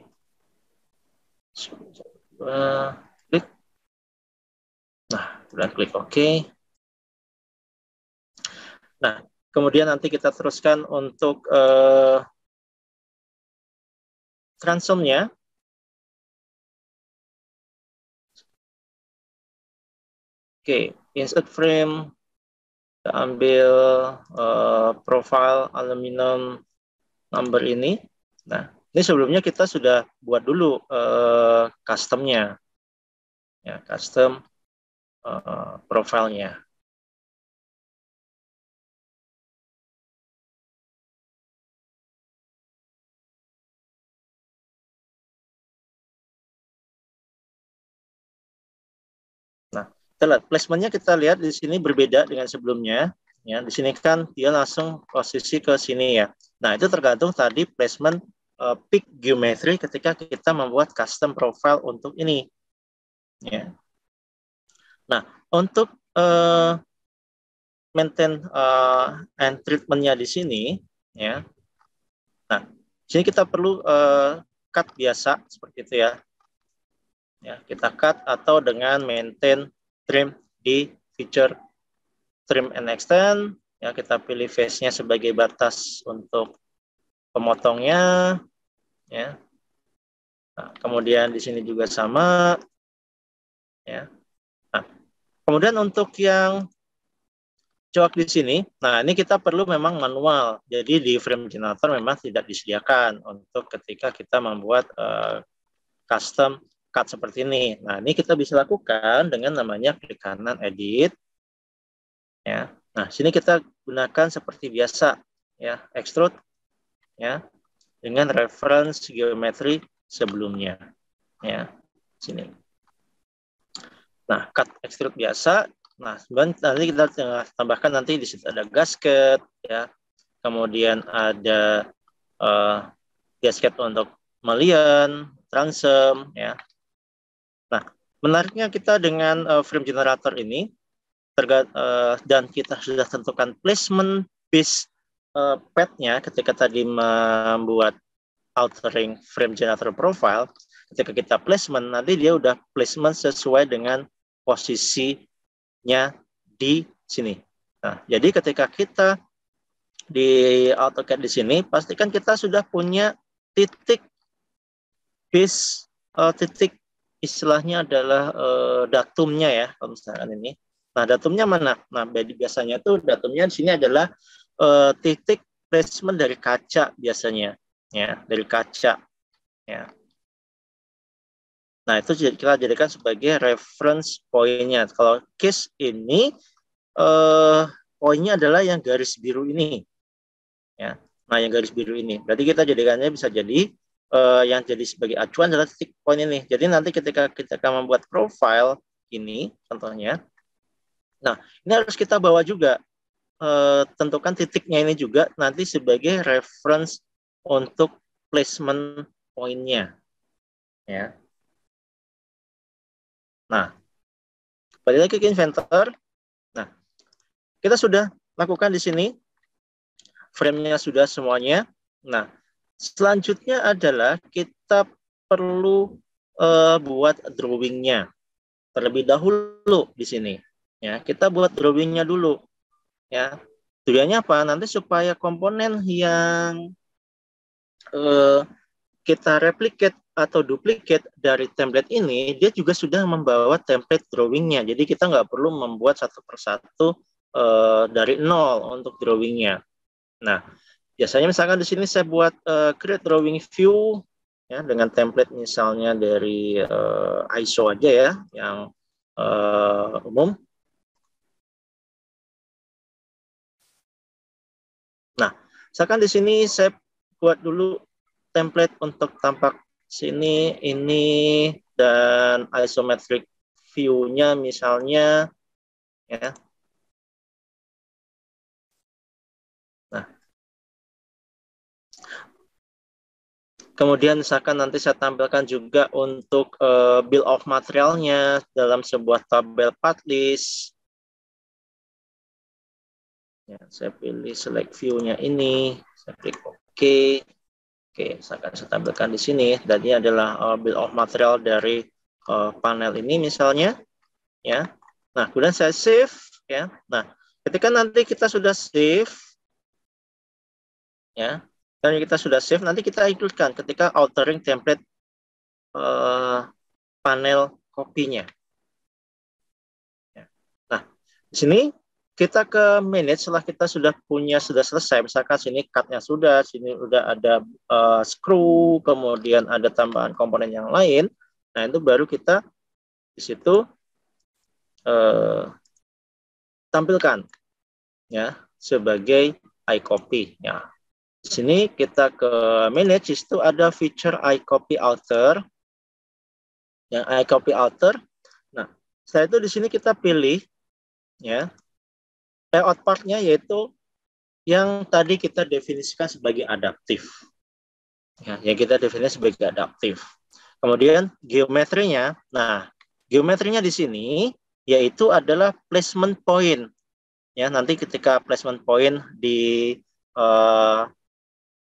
S2: Klik. Nah, udah klik OK. Nah, kemudian nanti kita teruskan untuk transomnya. Oke, insert frame, kita ambil profile aluminum number ini. Nah, ini sebelumnya kita sudah buat dulu customnya, ya, custom profilnya. Nah, placementnya kita lihat di sini berbeda dengan sebelumnya. Ya, di sini kan dia langsung posisi ke sini ya. Nah, itu tergantung tadi placement peak geometry ketika kita membuat custom profile untuk ini. Ya. Nah, untuk maintain and treatmentnya di sini, ya. Nah, di sini kita perlu cut biasa seperti itu ya. Ya, kita cut atau dengan maintain trim di feature trim and extend. Ya, kita pilih face-nya sebagai batas untuk pemotongnya. Ya. Nah, kemudian di sini juga sama. Ya. Nah, kemudian untuk yang coak di sini, nah ini kita perlu memang manual. Jadi di frame generator memang tidak disediakan untuk ketika kita membuat custom cut seperti ini. Nah, ini kita bisa lakukan dengan namanya klik kanan edit. Ya. Nah, sini kita gunakan seperti biasa, ya, extrude, ya, dengan reference geometri sebelumnya, ya, sini. Nah, cut extrude biasa. Nah, nanti kita tambahkan nanti di situ ada gasket, ya, kemudian ada gasket untuk mullion, transom, ya. Nah, menariknya kita dengan frame generator ini, dan kita sudah tentukan placement base pad-nya ketika tadi membuat altering frame generator profile. Ketika kita placement, nanti dia udah placement sesuai dengan posisinya di sini. Nah, jadi ketika kita di AutoCAD di sini, pastikan kita sudah punya titik base, titik istilahnya adalah datumnya ya, kalau misalkan ini. Nah, datumnya mana? Nah, biasanya tuh datumnya di sini adalah titik placement dari kaca biasanya, ya, dari kaca, ya. Nah, itu kita jadikan sebagai reference point-nya. Kalau case ini poinnya adalah yang garis biru ini, Ya. Nah, yang garis biru ini. Berarti kita jadikannya bisa jadi yang jadi sebagai acuan adalah titik poin ini. Jadi nanti ketika kita akan membuat profile ini, contohnya, nah ini harus kita bawa juga, tentukan titiknya ini juga nanti sebagai reference untuk placement poinnya. Ya. Nah, balik lagi ke Inventor. Nah, kita sudah lakukan di sini, frame-nya sudah semuanya. Nah, selanjutnya adalah kita perlu buat drawing-nya terlebih dahulu di sini. Ya, kita buat drawing-nya dulu. Ya, tujuannya apa? Nanti supaya komponen yang kita replicate atau duplicate dari template ini, dia juga sudah membawa template drawing-nya. Jadi kita nggak perlu membuat satu persatu dari nol untuk drawing-nya. Nah, biasanya misalkan di sini saya buat create drawing view ya dengan template misalnya dari ISO aja ya, yang umum. Nah, misalkan di sini saya buat dulu template untuk tampak sini, ini, dan isometric view-nya misalnya ya. Nah, kemudian misalkan nanti saya tampilkan juga untuk bill of materialnya dalam sebuah tabel path list. Ya, saya pilih select view-nya ini, saya klik OK. Oke, saya akan tampilkan di sini. Dan ini adalah bill of material dari panel ini misalnya. Ya. Nah, kemudian saya save. Ya. Nah, ketika nanti kita sudah save, ya, dan kita sudah save, nanti kita includekan ketika altering template panel kopinya. Ya. Nah, di sini kita ke manage setelah kita sudah selesai. Misalkan sini cut-nya sudah, sini udah ada screw, kemudian ada tambahan komponen yang lain. Nah, itu baru kita di situ tampilkan ya sebagai iCopy. Ya. Di sini kita ke manage, itu ada feature iCopy Alter. Yang iCopy Alter. Nah, setelah itu di sini kita pilih ya layout part-nya, yaitu yang tadi kita definisikan sebagai adaptif. Ya, yang kita definisikan sebagai adaptif. Kemudian geometrinya. Nah, geometrinya di sini yaitu adalah placement point. Ya, nanti ketika placement point di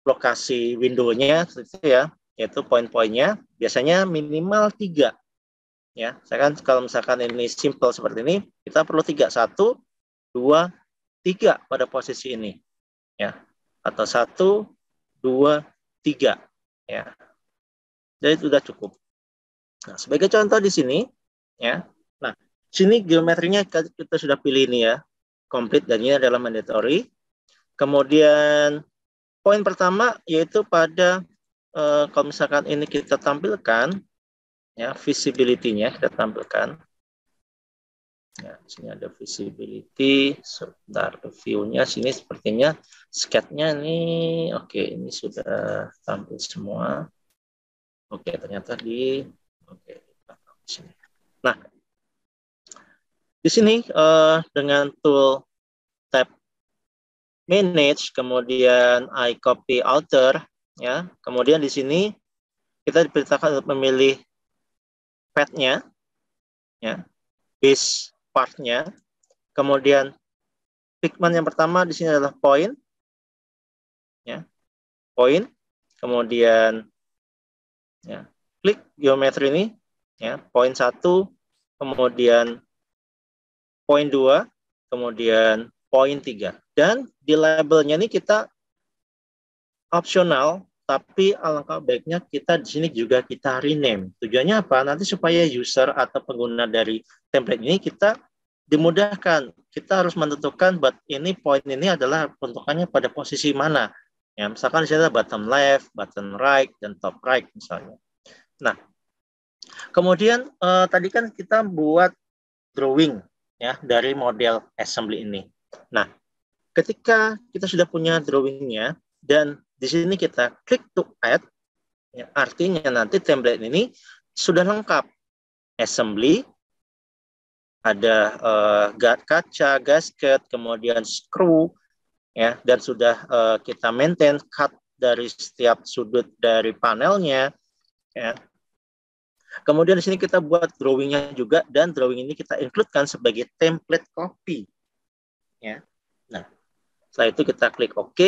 S2: lokasi window-nya itu ya, yaitu poin-poinnya biasanya minimal 3. Ya, saya kan kalau misalkan ini simple seperti ini, kita perlu 3, 1, 2, 3 pada posisi ini. Ya. Atau 1, 2, 3. Ya. Jadi sudah cukup. Nah, sebagai contoh di sini ya. Nah, sini geometrinya kita sudah pilih ini ya. Complete, dan ini adalah mandatory. Kemudian poin pertama yaitu pada kalau misalkan ini kita tampilkan ya, visibility-nya kita tampilkan. Ya, sini ada visibility, sebentar view-nya sini sepertinya sketch-nya nih. Oke, ini sudah tampil semua. Oke, ternyata oke, di sini. Nah, di sini dengan tool tab manage, kemudian iCopy Alter ya. Kemudian di sini kita diperintahkan untuk memilih path-nya ya, base part-nya. Kemudian pigment yang pertama di sini adalah point ya. Point. Kemudian ya, klik geometri ini ya, point 1, kemudian point 2, kemudian point 3. Dan di labelnya ini kita opsional, tapi alangkah baiknya kita di sini juga kita rename. Tujuannya apa? Nanti supaya user atau pengguna dari template ini kita dimudahkan. Kita harus menentukan ini point ini adalah bentukannya pada posisi mana. Ya, misalkan di sini ada bottom left, bottom right, dan top right misalnya. Nah, kemudian tadi kan kita buat drawing ya dari model assembly ini. Nah, ketika kita sudah punya drawingnya dan di sini kita klik to add, ya, artinya nanti template ini sudah lengkap. Assembly, ada kaca, gasket, kemudian screw, ya, dan sudah kita maintain cut dari setiap sudut dari panelnya, ya. Kemudian di sini kita buat drawingnya juga, dan drawing ini kita includekan sebagai template copy, ya. Nah, setelah itu kita klik OK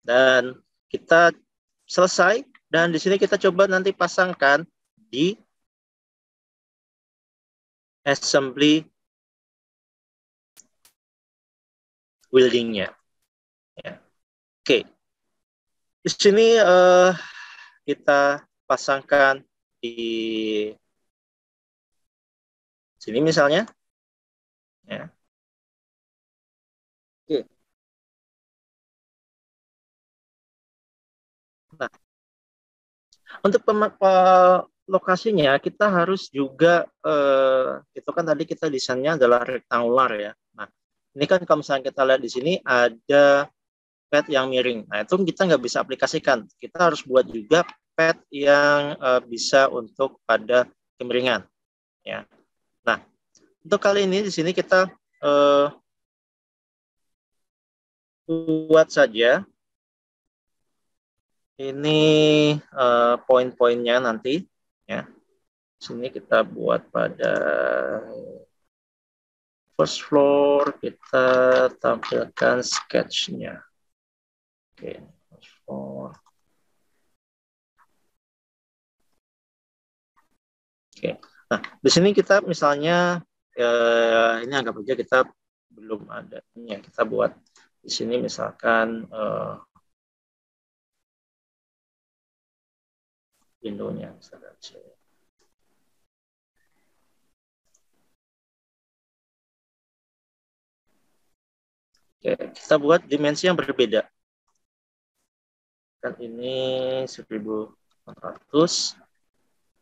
S2: dan kita selesai. Dan di sini kita coba nanti pasangkan di assembly building-nya. Ya. Oke, di sini kita pasangkan di sini misalnya. Ya. Oke. Nah, untuk lokasinya kita harus juga itu kan tadi kita desainnya adalah rektangular, ya. Nah, ini kan kalau misalnya kita lihat di sini ada pad yang miring. Nah, itu kita nggak bisa aplikasikan. Kita harus buat juga pad yang bisa untuk pada kemiringan, ya. Nah, untuk kali ini di sini kita buat saja ini poin-poinnya nanti, ya. Sini kita buat pada first floor, kita tampilkan sketch-nya. Oke, first floor. Oke. Nah, di sini kita misalnya ini anggap aja kita belum ada ini, ya. Kita buat di sini misalkan window-nya misalkan. Oke, kita buat dimensi yang berbeda. Kan ini 1400,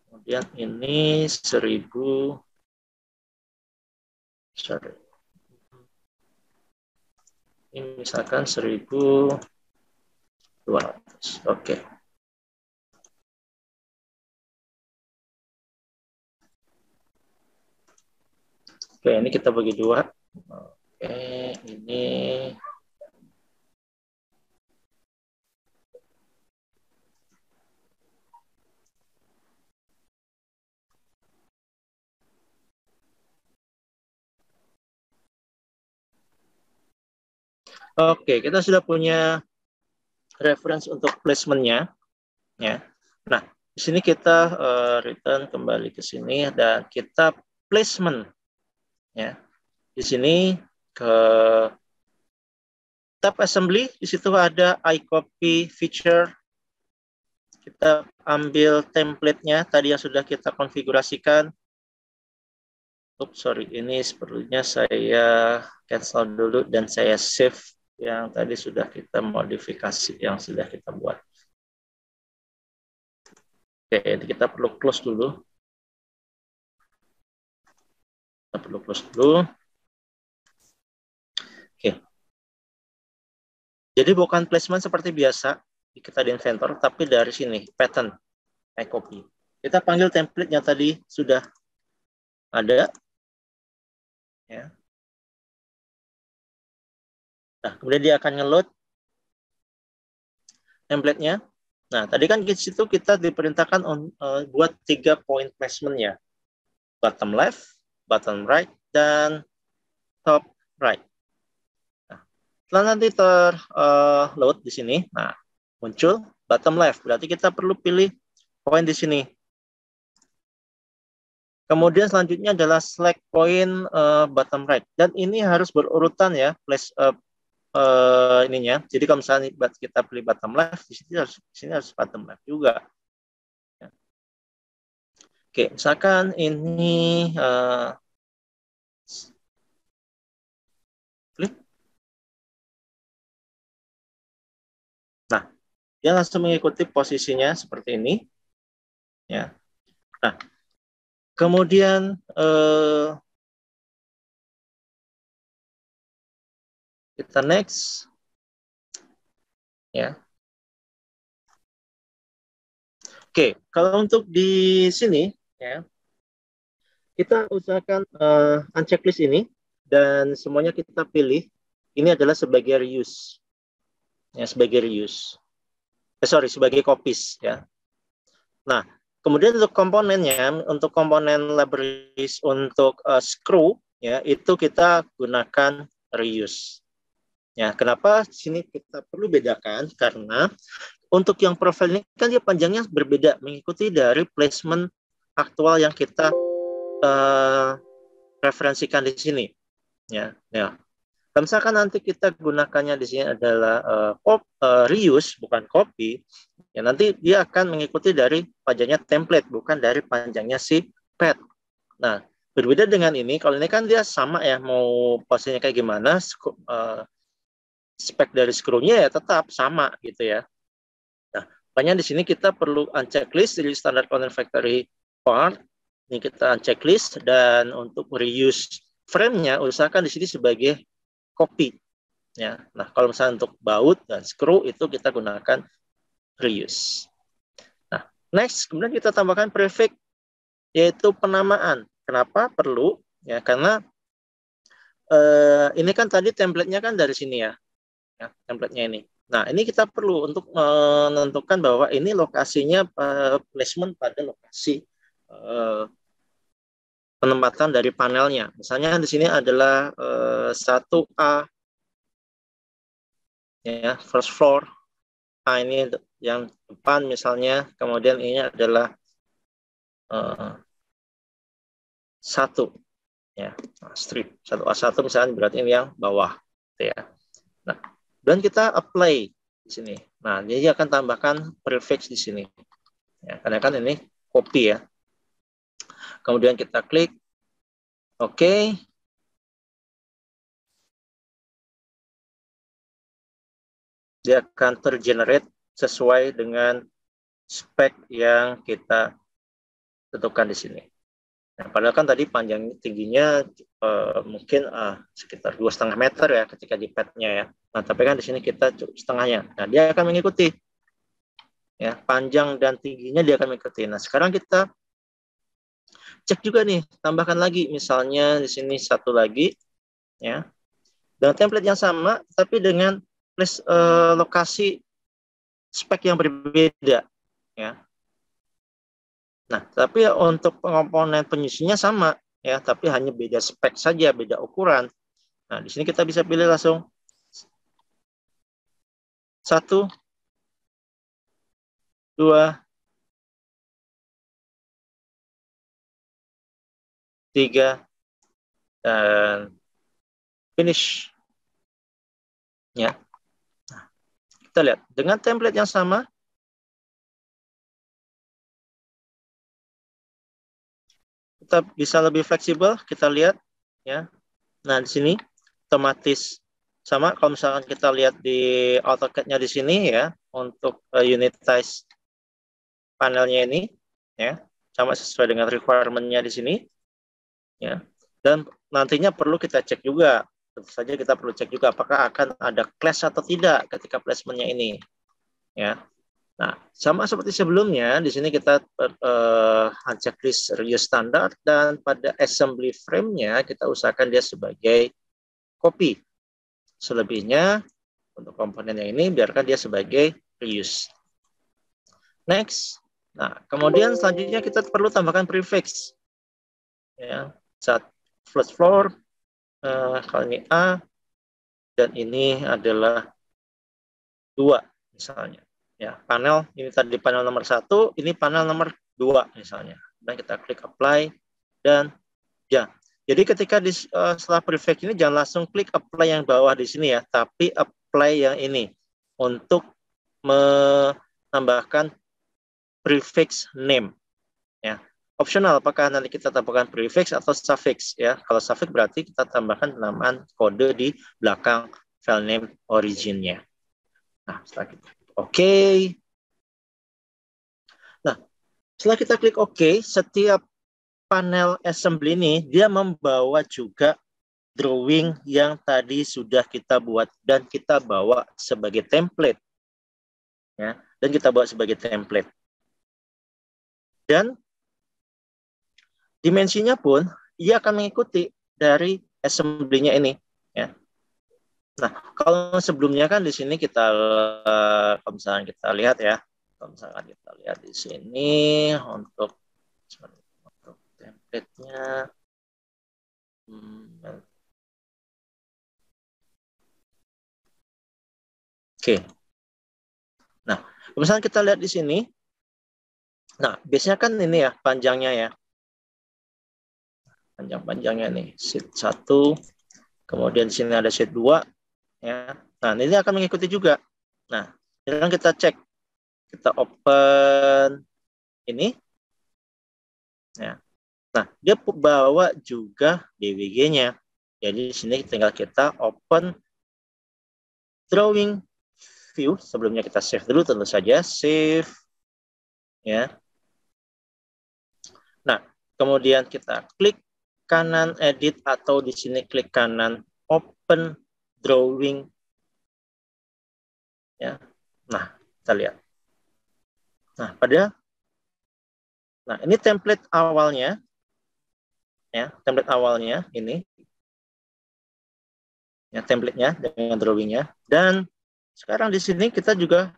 S2: kemudian ini 1000, sorry. Ini misalkan 1200. Oke. Oke, ini kita bagi dua. Oke, ini oke, kita sudah punya reference untuk placement-nya, ya. Nah, di sini kita return kembali ke sini dan kita placement, ya. Di sini ke tab assembly, di situ ada iCopy feature. Kita ambil template-nya tadi yang sudah kita konfigurasikan. Oops, sorry, ini sepertinya saya cancel dulu dan saya save yang tadi sudah kita modifikasi, yang sudah kita buat. Oke, kita perlu close dulu. Kita perlu close dulu. Oke. Jadi bukan placement seperti biasa kita di Inventor, tapi dari sini, pattern, iCopy. Kita panggil template yang tadi sudah ada. Ya. Nah, kemudian dia akan nge-load template-nya. Nah, tadi kan di situ kita diperintahkan buat 3 point placement-nya. Bottom left, bottom right, dan top right. Nah, setelah nanti terload di sini, nah muncul bottom left. Berarti kita perlu pilih poin di sini. Kemudian selanjutnya adalah select point bottom right. Dan ini harus berurutan, ya, place ininya. Jadi kalau misalnya kita pilih bottom left, di sini harus bottom left juga. Oke, misalkan ini flip. Nah, dia langsung mengikuti posisinya seperti ini, ya. Nah, kemudian Kita next. Ya. Oke, kalau untuk di sini ya, kita usahakan unchecklist ini dan semuanya kita pilih. Ini adalah sebagai reuse. Ya, sebagai reuse. Sebagai copies ya. Nah, kemudian untuk komponennya, untuk komponen libraries untuk screw ya, itu kita gunakan reuse. Ya, kenapa di sini kita perlu bedakan? Karena untuk yang profil ini kan dia panjangnya berbeda mengikuti dari placement aktual yang kita referensikan di sini. Ya, ya. Kalau misalkan nanti kita gunakannya di sini adalah reuse bukan copy, ya nanti dia akan mengikuti dari panjangnya template bukan dari panjangnya si pad. Nah, berbeda dengan ini, kalau ini kan dia sama ya, mau posisinya kayak gimana, spek dari screw-nya ya tetap sama gitu ya. Nah, makanya di sini kita perlu unchecklist dari standard content factory part. Ini kita unchecklist dan untuk reuse frame-nya usahakan di sini sebagai copy. Ya. Nah, kalau misalnya untuk baut dan screw itu kita gunakan reuse. Nah, next kemudian kita tambahkan prefix yaitu penamaan. Kenapa perlu? Ya, karena ini kan tadi template-nya kan dari sini ya. Ya, template-nya ini. Nah, ini kita perlu untuk menentukan bahwa ini lokasinya placement pada lokasi penempatan dari panelnya. Misalnya di sini adalah 1A ya, first floor. Nah, ini yang depan misalnya, kemudian ini adalah 1 ya, strip 1A1 misalnya berarti ini yang bawah gitu ya. Nah, dan kita apply di sini. Nah, dia akan tambahkan prefix di sini. Ya, karena kan ini copy ya. Kemudian kita klik OK. Dia akan tergenerate sesuai dengan spek yang kita tentukan di sini. Nah, padahal kan tadi panjang tingginya mungkin sekitar 2,5 meter ya ketika di pad-nya ya. Nah, tapi kan di sini kita cukup setengahnya. Nah, dia akan mengikuti. Ya, panjang dan tingginya dia akan mengikuti. Nah, sekarang kita cek juga nih, tambahkan lagi misalnya di sini satu lagi ya. Dengan template yang sama tapi dengan lokasi spek yang berbeda ya. Nah, tapi untuk komponen penyusunnya sama ya, tapi hanya beda spek saja, beda ukuran. Nah, di sini kita bisa pilih langsung 1, 2, 3 dan finish. Ya. Nah, kita lihat dengan template yang sama kita bisa lebih fleksibel, kita lihat ya. Nah, di sini otomatis sama kalau misalkan kita lihat di AutoCAD-nya di sini ya untuk unitize panelnya ini ya, sama sesuai dengan requirement-nya di sini ya. Dan nantinya perlu kita cek juga, tentu saja kita perlu cek juga apakah akan ada clash atau tidak ketika placement-nya ini ya. Nah, sama seperti sebelumnya, di sini kita checklist reuse standar dan pada assembly frame-nya kita usahakan dia sebagai copy. Selebihnya untuk komponennya ini biarkan dia sebagai reuse. Next. Nah, kemudian selanjutnya kita perlu tambahkan prefix. Ya, first floor kalau ini A dan ini adalah 2 misalnya. Ya, panel ini tadi panel nomor 1, ini panel nomor 2 misalnya. Dan kita klik apply dan ya. Jadi ketika setelah prefix ini jangan langsung klik apply yang bawah di sini ya, tapi apply yang ini untuk menambahkan prefix name ya. Opsional apakah nanti kita tambahkan prefix atau suffix ya. Kalau suffix berarti kita tambahkan penamaan kode di belakang file name originnya. Nah, setelah kita OK. Nah, setelah kita klik OK, setiap panel assembly ini dia membawa juga drawing yang tadi sudah kita buat dan kita bawa sebagai template. Ya, dan kita bawa sebagai template. Dan dimensinya pun ia akan mengikuti dari assembly-nya ini. Ya. Nah, kalau sebelumnya kan di sini kita, kalau misalnya kita lihat ya, kalau misalkan kita lihat di sini untuk template-nya, oke. Nah, misalnya kita lihat di sini, nah biasanya kan ini ya panjangnya ya, panjang-panjangnya nih, sheet 1, kemudian di sini ada sheet 2, ya. Nah, ini akan mengikuti juga. Nah, sekarang kita cek, kita open ini, ya. Nah, dia bawa juga DWG-nya. Jadi di sini tinggal kita open drawing view. Sebelumnya kita save dulu, tentu saja save, ya. Nah, kemudian kita klik kanan edit atau di sini klik kanan open drawing, ya. Nah, kita lihat. Nah, ini template awalnya, ya, template awalnya ini, ya, template-nya dengan drawing-nya. Dan sekarang di sini kita juga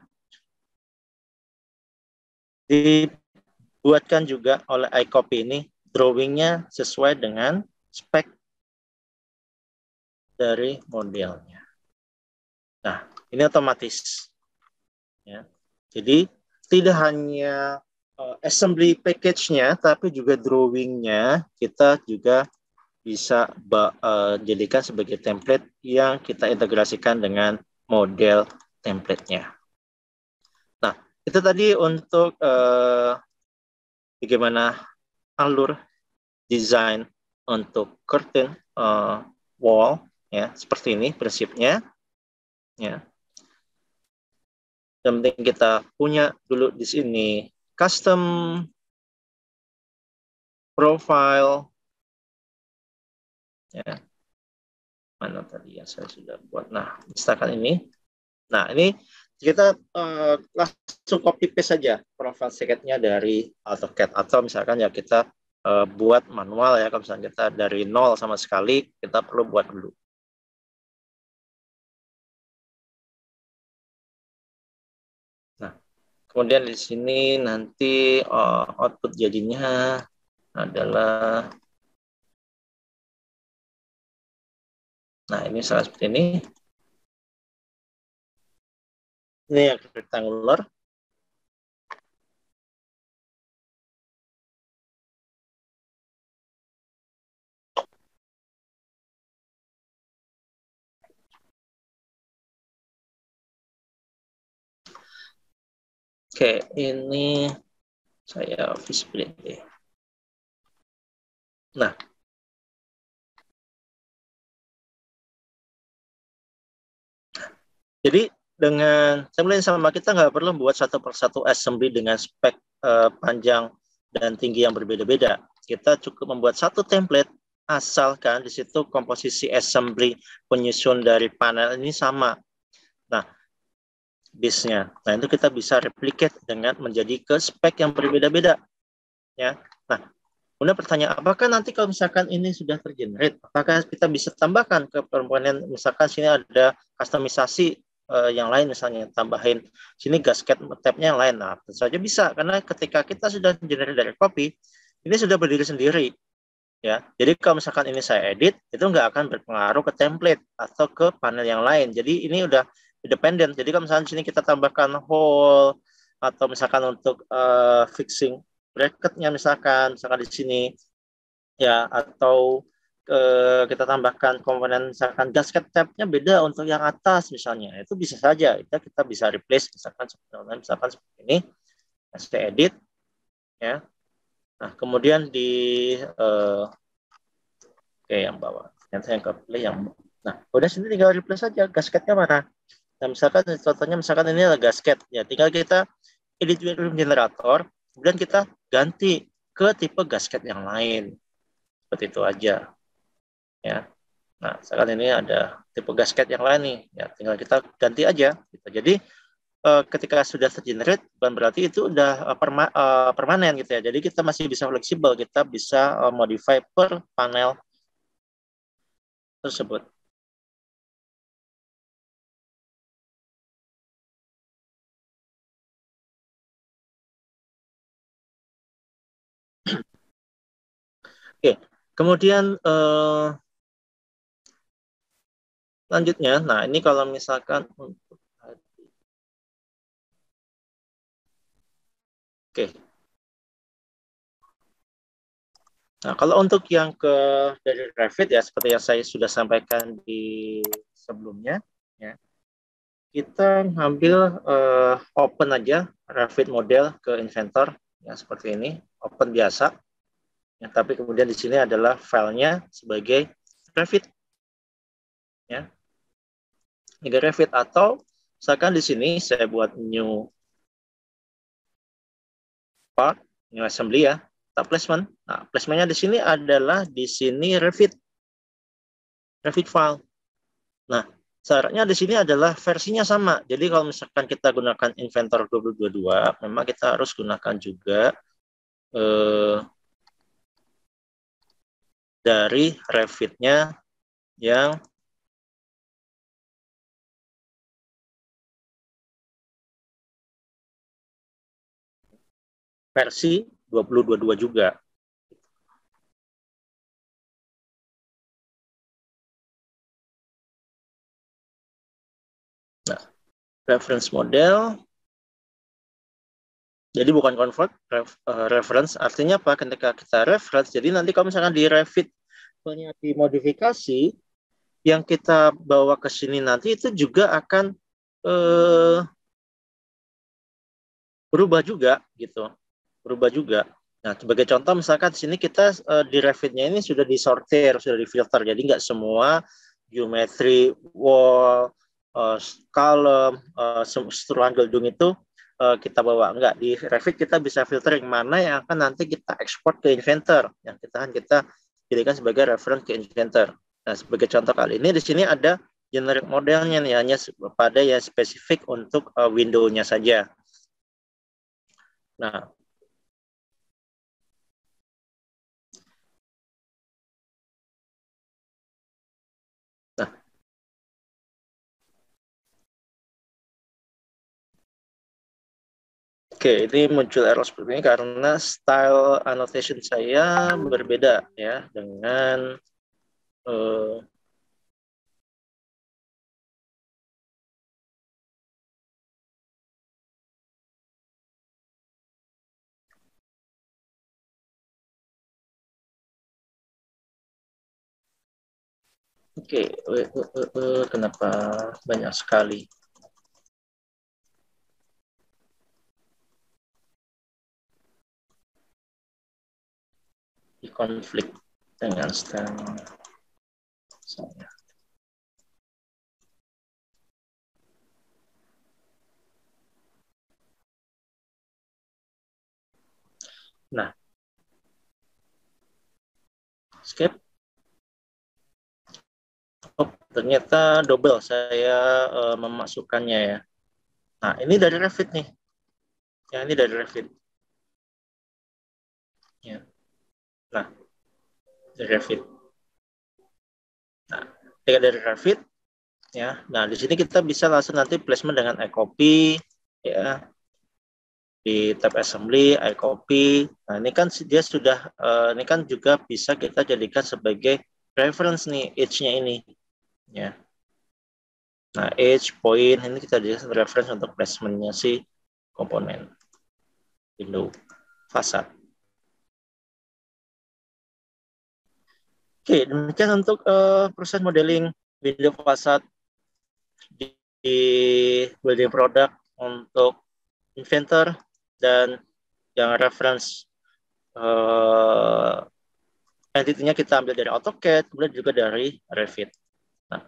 S2: dibuatkan juga oleh iCopy ini drawing-nya sesuai dengan spek dari modelnya. Nah, ini otomatis, ya. Jadi tidak hanya assembly package-nya, tapi juga drawing-nya kita juga bisa jadikan sebagai template yang kita integrasikan dengan model template-nya. Nah, itu tadi untuk bagaimana alur desain untuk curtain wall, ya, seperti ini prinsipnya, ya. Yang penting kita punya dulu di sini custom profile, ya. Mana tadi yang saya sudah buat. Nah, misalkan ini. Nah, ini kita langsung copy paste saja profile sketch-nya dari AutoCAD, atau misalkan ya kita buat manual ya. Kalau misalnya kita dari nol sama sekali, kita perlu buat dulu. Nah, kemudian di sini nanti output jadinya adalah, nah ini salah seperti ini. Ini yang rectangular. Oke, ini saya visibility. Nah, jadi dengan template sama kita nggak perlu buat satu persatu assembly dengan spek panjang dan tinggi yang berbeda-beda. Kita cukup membuat satu template asalkan di situ komposisi assembly penyusun dari panel ini sama. Nah, base-nya. Nah, itu kita bisa replicate dengan menjadi ke spek yang berbeda-beda, ya. Nah, kemudian pertanyaan, apakah nanti kalau misalkan ini sudah tergenerate, apakah kita bisa tambahkan ke komponen, misalkan sini ada kustomisasi yang lain, misalnya tambahin sini gasket tab-nya yang lain. Nah, tentu saja bisa, karena ketika kita sudah generate dari copy, ini sudah berdiri sendiri, ya. Jadi kalau misalkan ini saya edit, itu nggak akan berpengaruh ke template atau ke panel yang lain. Jadi ini udah independen. Jadi kalau misalkan sini kita tambahkan hole atau misalkan untuk fixing bracketnya, misalkan di sini, ya, atau kita tambahkan komponen misalkan gasket tab-nya beda untuk yang atas misalnya, itu bisa saja kita bisa replace misalkan seperti ini, saya edit, ya. Nah, kemudian di yang bawah, yang ke play yang, nah udah sini tinggal replace saja gasketnya mana. Nah, misalkan contohnya misalkan ini adalah gasket, ya tinggal kita edit generator, kemudian kita ganti ke tipe gasket yang lain, seperti itu aja, ya. Nah, sekarang ini ada tipe gasket yang lain nih, ya tinggal kita ganti aja. Gitu. Jadi ketika sudah tergenerate, bukan berarti itu udah permanen gitu ya. Jadi kita masih bisa fleksibel, kita bisa modify per panel tersebut. Oke, kemudian lanjutnya, nah ini kalau misalkan oke. Nah, kalau untuk yang dari Revit ya seperti yang saya sudah sampaikan di sebelumnya, ya kita ngambil open aja Revit model ke Inventor, ya seperti ini, open biasa. Ya, tapi kemudian di sini adalah filenya sebagai Revit, ya. Ini Revit atau misalkan di sini saya buat new part, new assembly ya, tak placement. Nah, placementnya di sini adalah di sini Revit file. Nah, syaratnya di sini adalah versinya sama. Jadi kalau misalkan kita gunakan Inventor 2022, memang kita harus gunakan juga dari Revit-nya yang versi 2022 juga. Nah, reference model. Jadi bukan convert, reference. Artinya apa? Ketika kita reference, jadi nanti kalau misalkan di Revit dimodifikasi, yang kita bawa ke sini nanti itu juga akan berubah juga gitu. Berubah juga. Nah, sebagai contoh misalkan di sini kita di Revit-nya ini sudah disortir, sudah difilter. Jadi nggak semua geometri, wall, column, struktural gedung itu kita bawa. Enggak, di Revit kita bisa filtering mana yang akan nanti kita ekspor ke Inventor. Yang kita jadikan sebagai reference ke Inventor. Nah, sebagai contoh kali ini di sini ada generate modelnya nih, hanya pada yang spesifik untuk window-nya saja. Nah, oke, ini muncul error seperti ini karena style annotation saya berbeda ya dengan oke, kenapa banyak sekali? Di konflik dengan style saya. Nah, skip. Oh, ternyata double saya memasukkannya ya. Nah, ini dari Revit nih. Ya, ini dari Revit. Ya. Nah, dari Revit. Nah, ketika dari Revit, ya. Nah, di sini kita bisa langsung nanti placement dengan iCopy, ya. Di tab assembly, iCopy. Nah, ini kan dia sudah, ini kan juga bisa kita jadikan sebagai reference nih, edge-nya ini. Ya. Nah, edge, point, ini kita jadikan reference untuk placement-nya si komponen window fasad. Oke, demikian untuk proses modeling window fasad di building product untuk Inventor dan yang reference entity-nya kita ambil dari AutoCAD, kemudian juga dari Revit. Nah,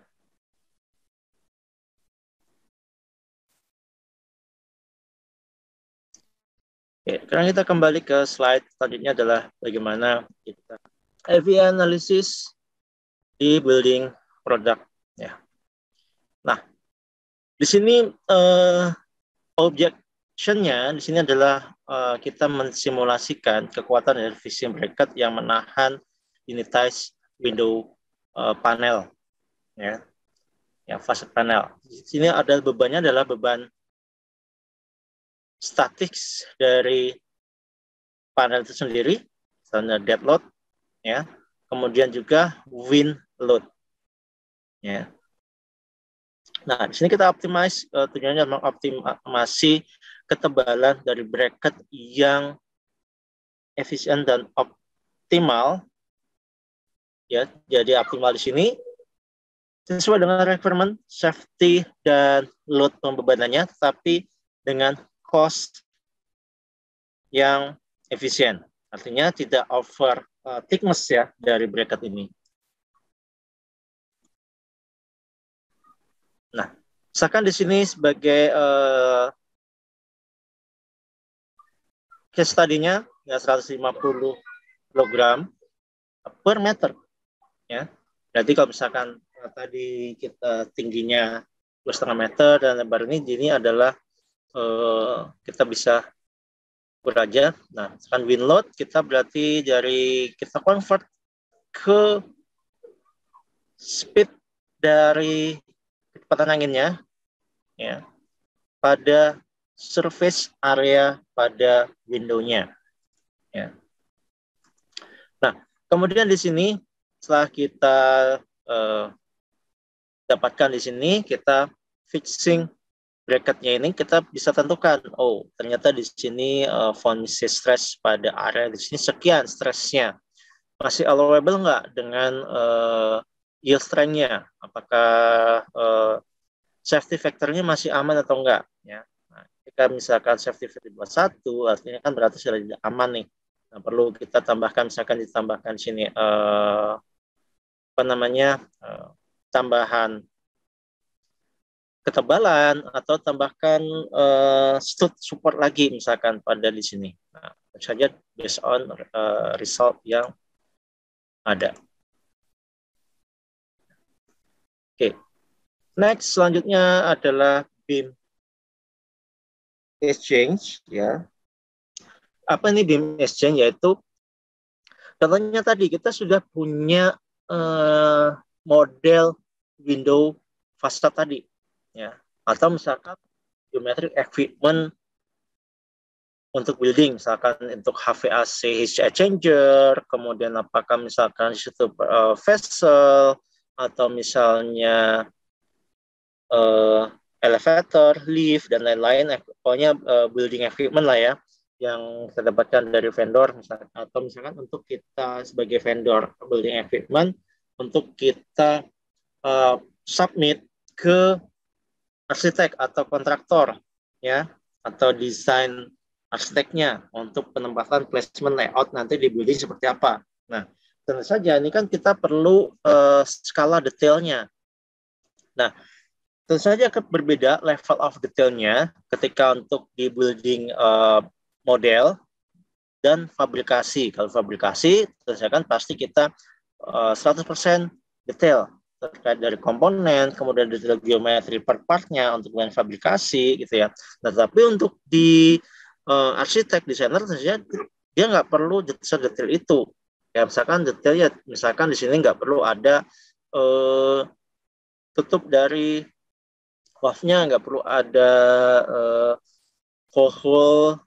S2: oke, sekarang kita kembali ke slide selanjutnya adalah bagaimana kita AV analysis di building produk ya. Nah, di sini objection-nya di sini adalah kita mensimulasikan kekuatan dari VCM bracket yang menahan unitized window panel ya. Ya, facet panel. Di sini ada bebannya adalah beban statik dari panel itu sendiri, misalnya dead load ya. Kemudian juga wind load ya. Nah, di sini kita optimize, tujuannya mengoptimasi ketebalan dari bracket yang efisien dan optimal. Ya, jadi optimal di sini sesuai dengan requirement, safety dan load pembebanannya, tapi dengan cost yang efisien. Artinya tidak over thickness ya dari bracket ini. Nah, misalkan di sini sebagai case study-nya ya 150 kg per meter ya. Berarti kalau misalkan tadi kita tingginya 2,5 meter dan lebar ini adalah kita bisa ukur aja. Nah, misalkan wind load kita berarti dari kita convert ke speed dari kecepatan anginnya ya pada surface area pada window-nya ya. Nah, kemudian di sini setelah kita dapatkan di sini, kita fixing bracketnya ini kita bisa tentukan, oh ternyata di sini fondasi stress pada area di sini sekian stresnya, masih allowable nggak dengan yield strength-nya, apakah safety factor-nya masih aman atau enggak ya. Nah, jika misalkan safety factor di bawah 1, artinya kan berarti sudah tidak aman nih. Nah, perlu kita tambahkan, misalkan ditambahkan di sini apa namanya tambahan ketebalan atau tambahkan stud support lagi misalkan pada di sini. Nah, saja based on result yang ada. Oke. Next selanjutnya adalah beam exchange ya. Apa ini beam exchange? Yaitu contohnya tadi kita sudah punya model window facade tadi ya, atau misalkan geometric equipment untuk building, misalkan untuk HVAC heat exchanger, kemudian apakah misalkan situ vessel atau misalnya elevator, lift dan lain-lain, pokoknya building equipment lah ya yang kita dapatkan dari vendor misalkan, atau misalkan untuk kita sebagai vendor building equipment untuk kita submit ke arsitek atau kontraktor ya, atau desain arsiteknya untuk penempatan placement layout nanti di building seperti apa. Nah, tentu saja ini kan kita perlu skala detailnya. Nah, tentu saja berbeda level of detailnya ketika untuk di building model dan fabrikasi. Kalau fabrikasi, tentu saja kan pasti kita 100% detail terkait dari komponen, kemudian detail geometri per partnya untuk bahan fabrikasi gitu ya. Nah, tapi untuk di arsitek, desainer saja dia nggak perlu sedetail itu. Ya, misalkan detailnya, misalkan di sini nggak perlu ada tutup dari valve-nya, nggak perlu ada hole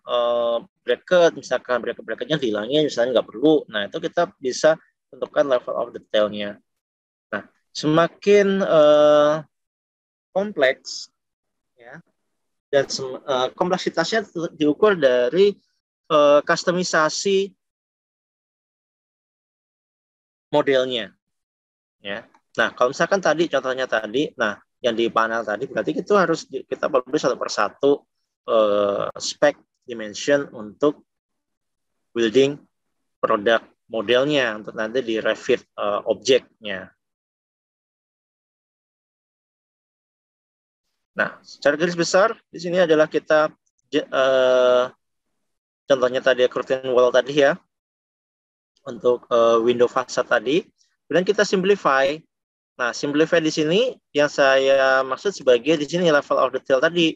S2: bracket, misalkan bracket-bracketnya dihilangin, misalnya nggak perlu. Nah, itu kita bisa tentukan level of detail-nya. Nah, semakin kompleks, ya, dan kompleksitasnya diukur dari kustomisasi modelnya. Ya. Nah, kalau misalkan tadi, contohnya tadi, nah, yang di panel tadi, berarti itu harus kita publish satu persatu spek dimension untuk building produk modelnya untuk nanti di refit objeknya. Nah, secara garis besar di sini adalah kita contohnya tadi curtain wall tadi ya untuk window facade tadi. Kemudian kita simplify. Nah, simplify di sini yang saya maksud sebagai di sini level of detail tadi.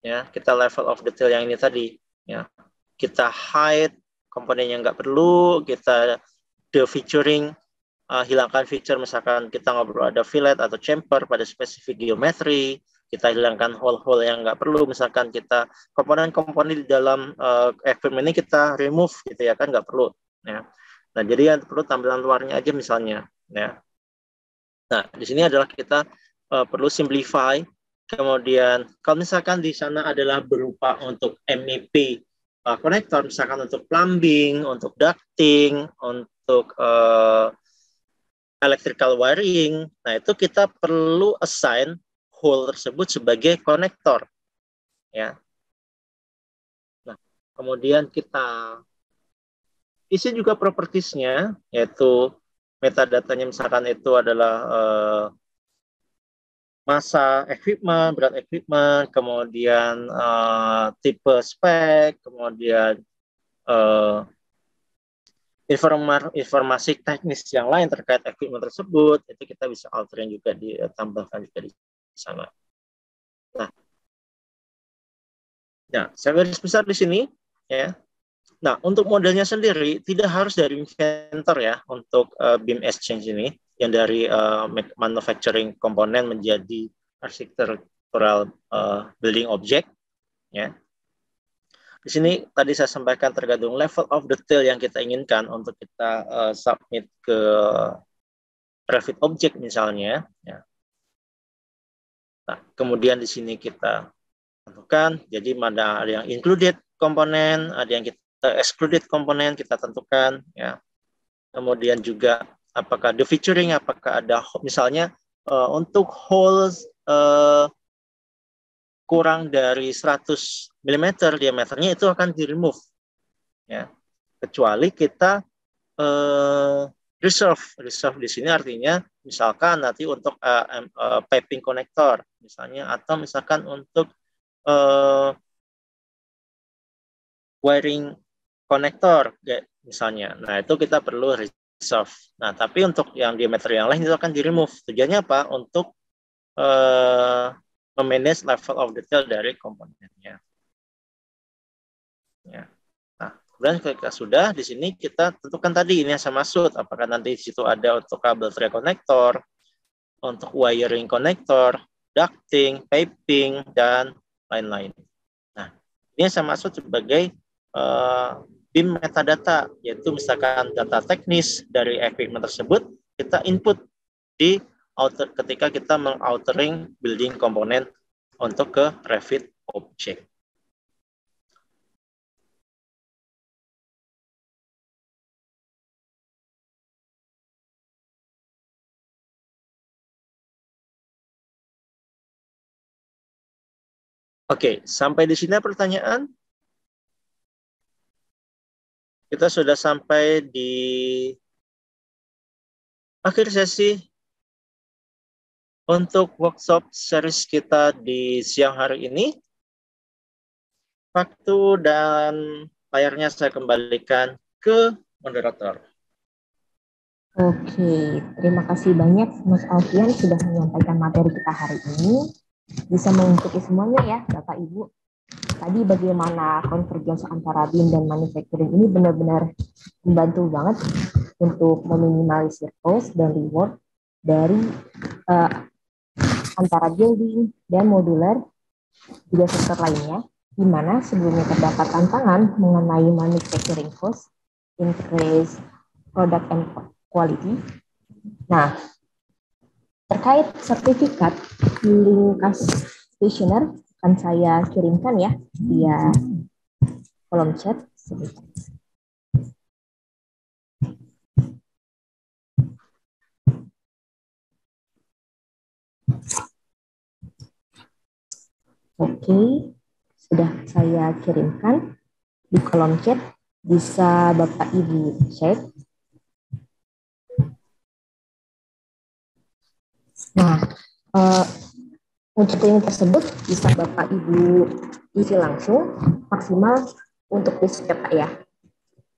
S2: Ya, kita level of detail yang ini tadi. Ya, kita hide komponen yang nggak perlu, kita de-featuring, hilangkan feature, misalkan kita ngobrol ada fillet atau chamfer pada spesifik geometri, kita hilangkan hole-hole yang nggak perlu, misalkan kita komponen-komponen di dalam equipment ini kita remove gitu ya kan, nggak perlu. Ya. Nah, jadi yang perlu tampilan luarnya aja misalnya. Ya. Nah, di sini adalah kita perlu simplify. Kemudian, kalau misalkan di sana adalah berupa untuk MEP konektor, misalkan untuk plumbing, untuk ducting, untuk electrical wiring, nah itu kita perlu assign hole tersebut sebagai konektor. Ya. Nah, kemudian kita isi juga propertiesnya, yaitu metadatanya misalkan itu adalah masa equipment, berat equipment, kemudian tipe spek, kemudian informasi teknis yang lain terkait equipment tersebut, itu kita bisa alterin juga, ditambahkan juga di sana. Nah, saya garis besar di sini, ya. Nah, untuk modelnya sendiri tidak harus dari inventor ya untuk beam exchange ini, yang dari manufacturing komponen menjadi architectural building object, ya. Di sini tadi saya sampaikan tergantung level of detail yang kita inginkan untuk kita submit ke Revit object misalnya, ya. Nah, kemudian di sini kita tentukan, jadi mana ada yang included komponen, ada yang kita excluded komponen, kita tentukan, ya. Kemudian juga apakah the featuring, apakah ada misalnya untuk holes kurang dari 100 mm diameternya itu akan di remove, ya. Kecuali kita reserve di sini artinya misalkan nanti untuk piping konektor misalnya, atau misalkan untuk wiring konektor misalnya. Nah, itu kita perlu reserve. Nah, tapi untuk yang diameter yang lain itu akan di remove. Tujuannya apa? Untuk memanage level of detail dari komponennya. Ya. Nah, kemudian ketika sudah di sini kita tentukan tadi ini yang saya maksud, apakah nanti di situ ada untuk kabel tray konektor, untuk wiring konektor, ducting, piping, dan lain-lain. Nah, ini yang saya maksud sebagai BIM metadata, yaitu misalkan data teknis dari equipment tersebut, kita input di ketika kita mengaltering building komponen untuk ke Revit object. Oke, sampai di sini pertanyaan? Kita sudah sampai di akhir sesi untuk workshop series kita di siang hari ini. Waktu dan layarnya saya kembalikan ke moderator.
S1: Oke, terima kasih banyak Mas Alfian sudah menyampaikan materi kita hari ini. Bisa mengikuti semuanya ya Bapak Ibu. Tadi bagaimana konvergensi antara BIM dan manufacturing ini benar-benar membantu banget untuk meminimalisir cost dan reward dari antara building dan modular juga sektor lainnya, di mana sebelumnya terdapat tantangan mengenai manufacturing cost, increase product and quality. Nah, terkait sertifikat link questionnaire akan saya kirimkan ya via kolom chat. Oke, sudah saya kirimkan di kolom chat. Bisa Bapak Ibu cek. Nah, untuk link tersebut bisa Bapak Ibu isi langsung, maksimal untuk besok ya Pak ya.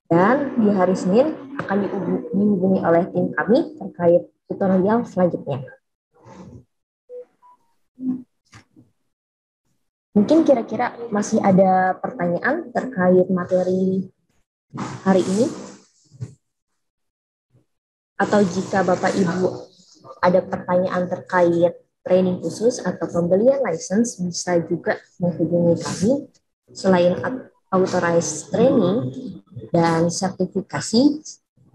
S1: Dan di hari Senin akan dihubungi oleh tim kami terkait tutorial selanjutnya. Mungkin kira-kira masih ada pertanyaan terkait materi hari ini? Atau jika Bapak Ibu ada pertanyaan terkait training khusus atau pembelian license, bisa juga menghubungi kami. Selain authorized training dan sertifikasi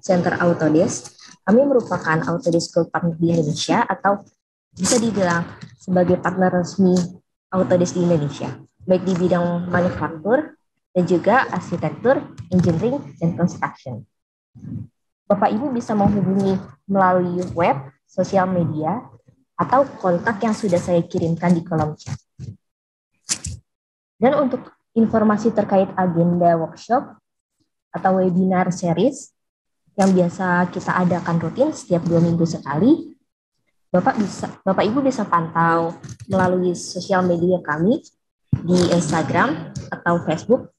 S1: Center Autodesk, kami merupakan Autodesk Gold Partner di Indonesia atau bisa dibilang sebagai partner resmi Autodesk di Indonesia, baik di bidang manufaktur dan juga arsitektur, engineering, dan construction. Bapak Ibu bisa menghubungi melalui web, sosial media, atau kontak yang sudah saya kirimkan di kolom chat. Dan untuk informasi terkait agenda workshop atau webinar series yang biasa kita adakan rutin setiap 2 minggu sekali, Bapak Ibu bisa pantau melalui sosial media kami di Instagram atau Facebook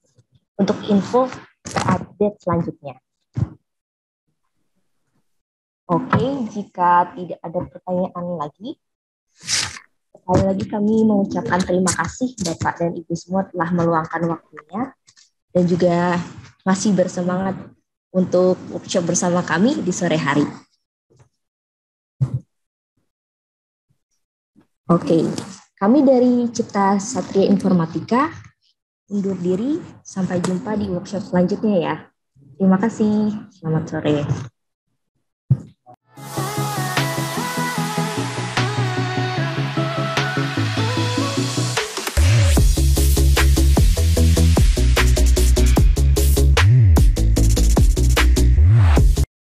S1: untuk info update selanjutnya. Oke, jika tidak ada pertanyaan lagi, sekali lagi kami mengucapkan terima kasih Bapak dan Ibu semua telah meluangkan waktunya dan juga masih bersemangat untuk workshop bersama kami di sore hari. Oke, kami dari Cipta Satria Informatika undur diri. Sampai jumpa di workshop selanjutnya ya. Terima kasih. Selamat sore.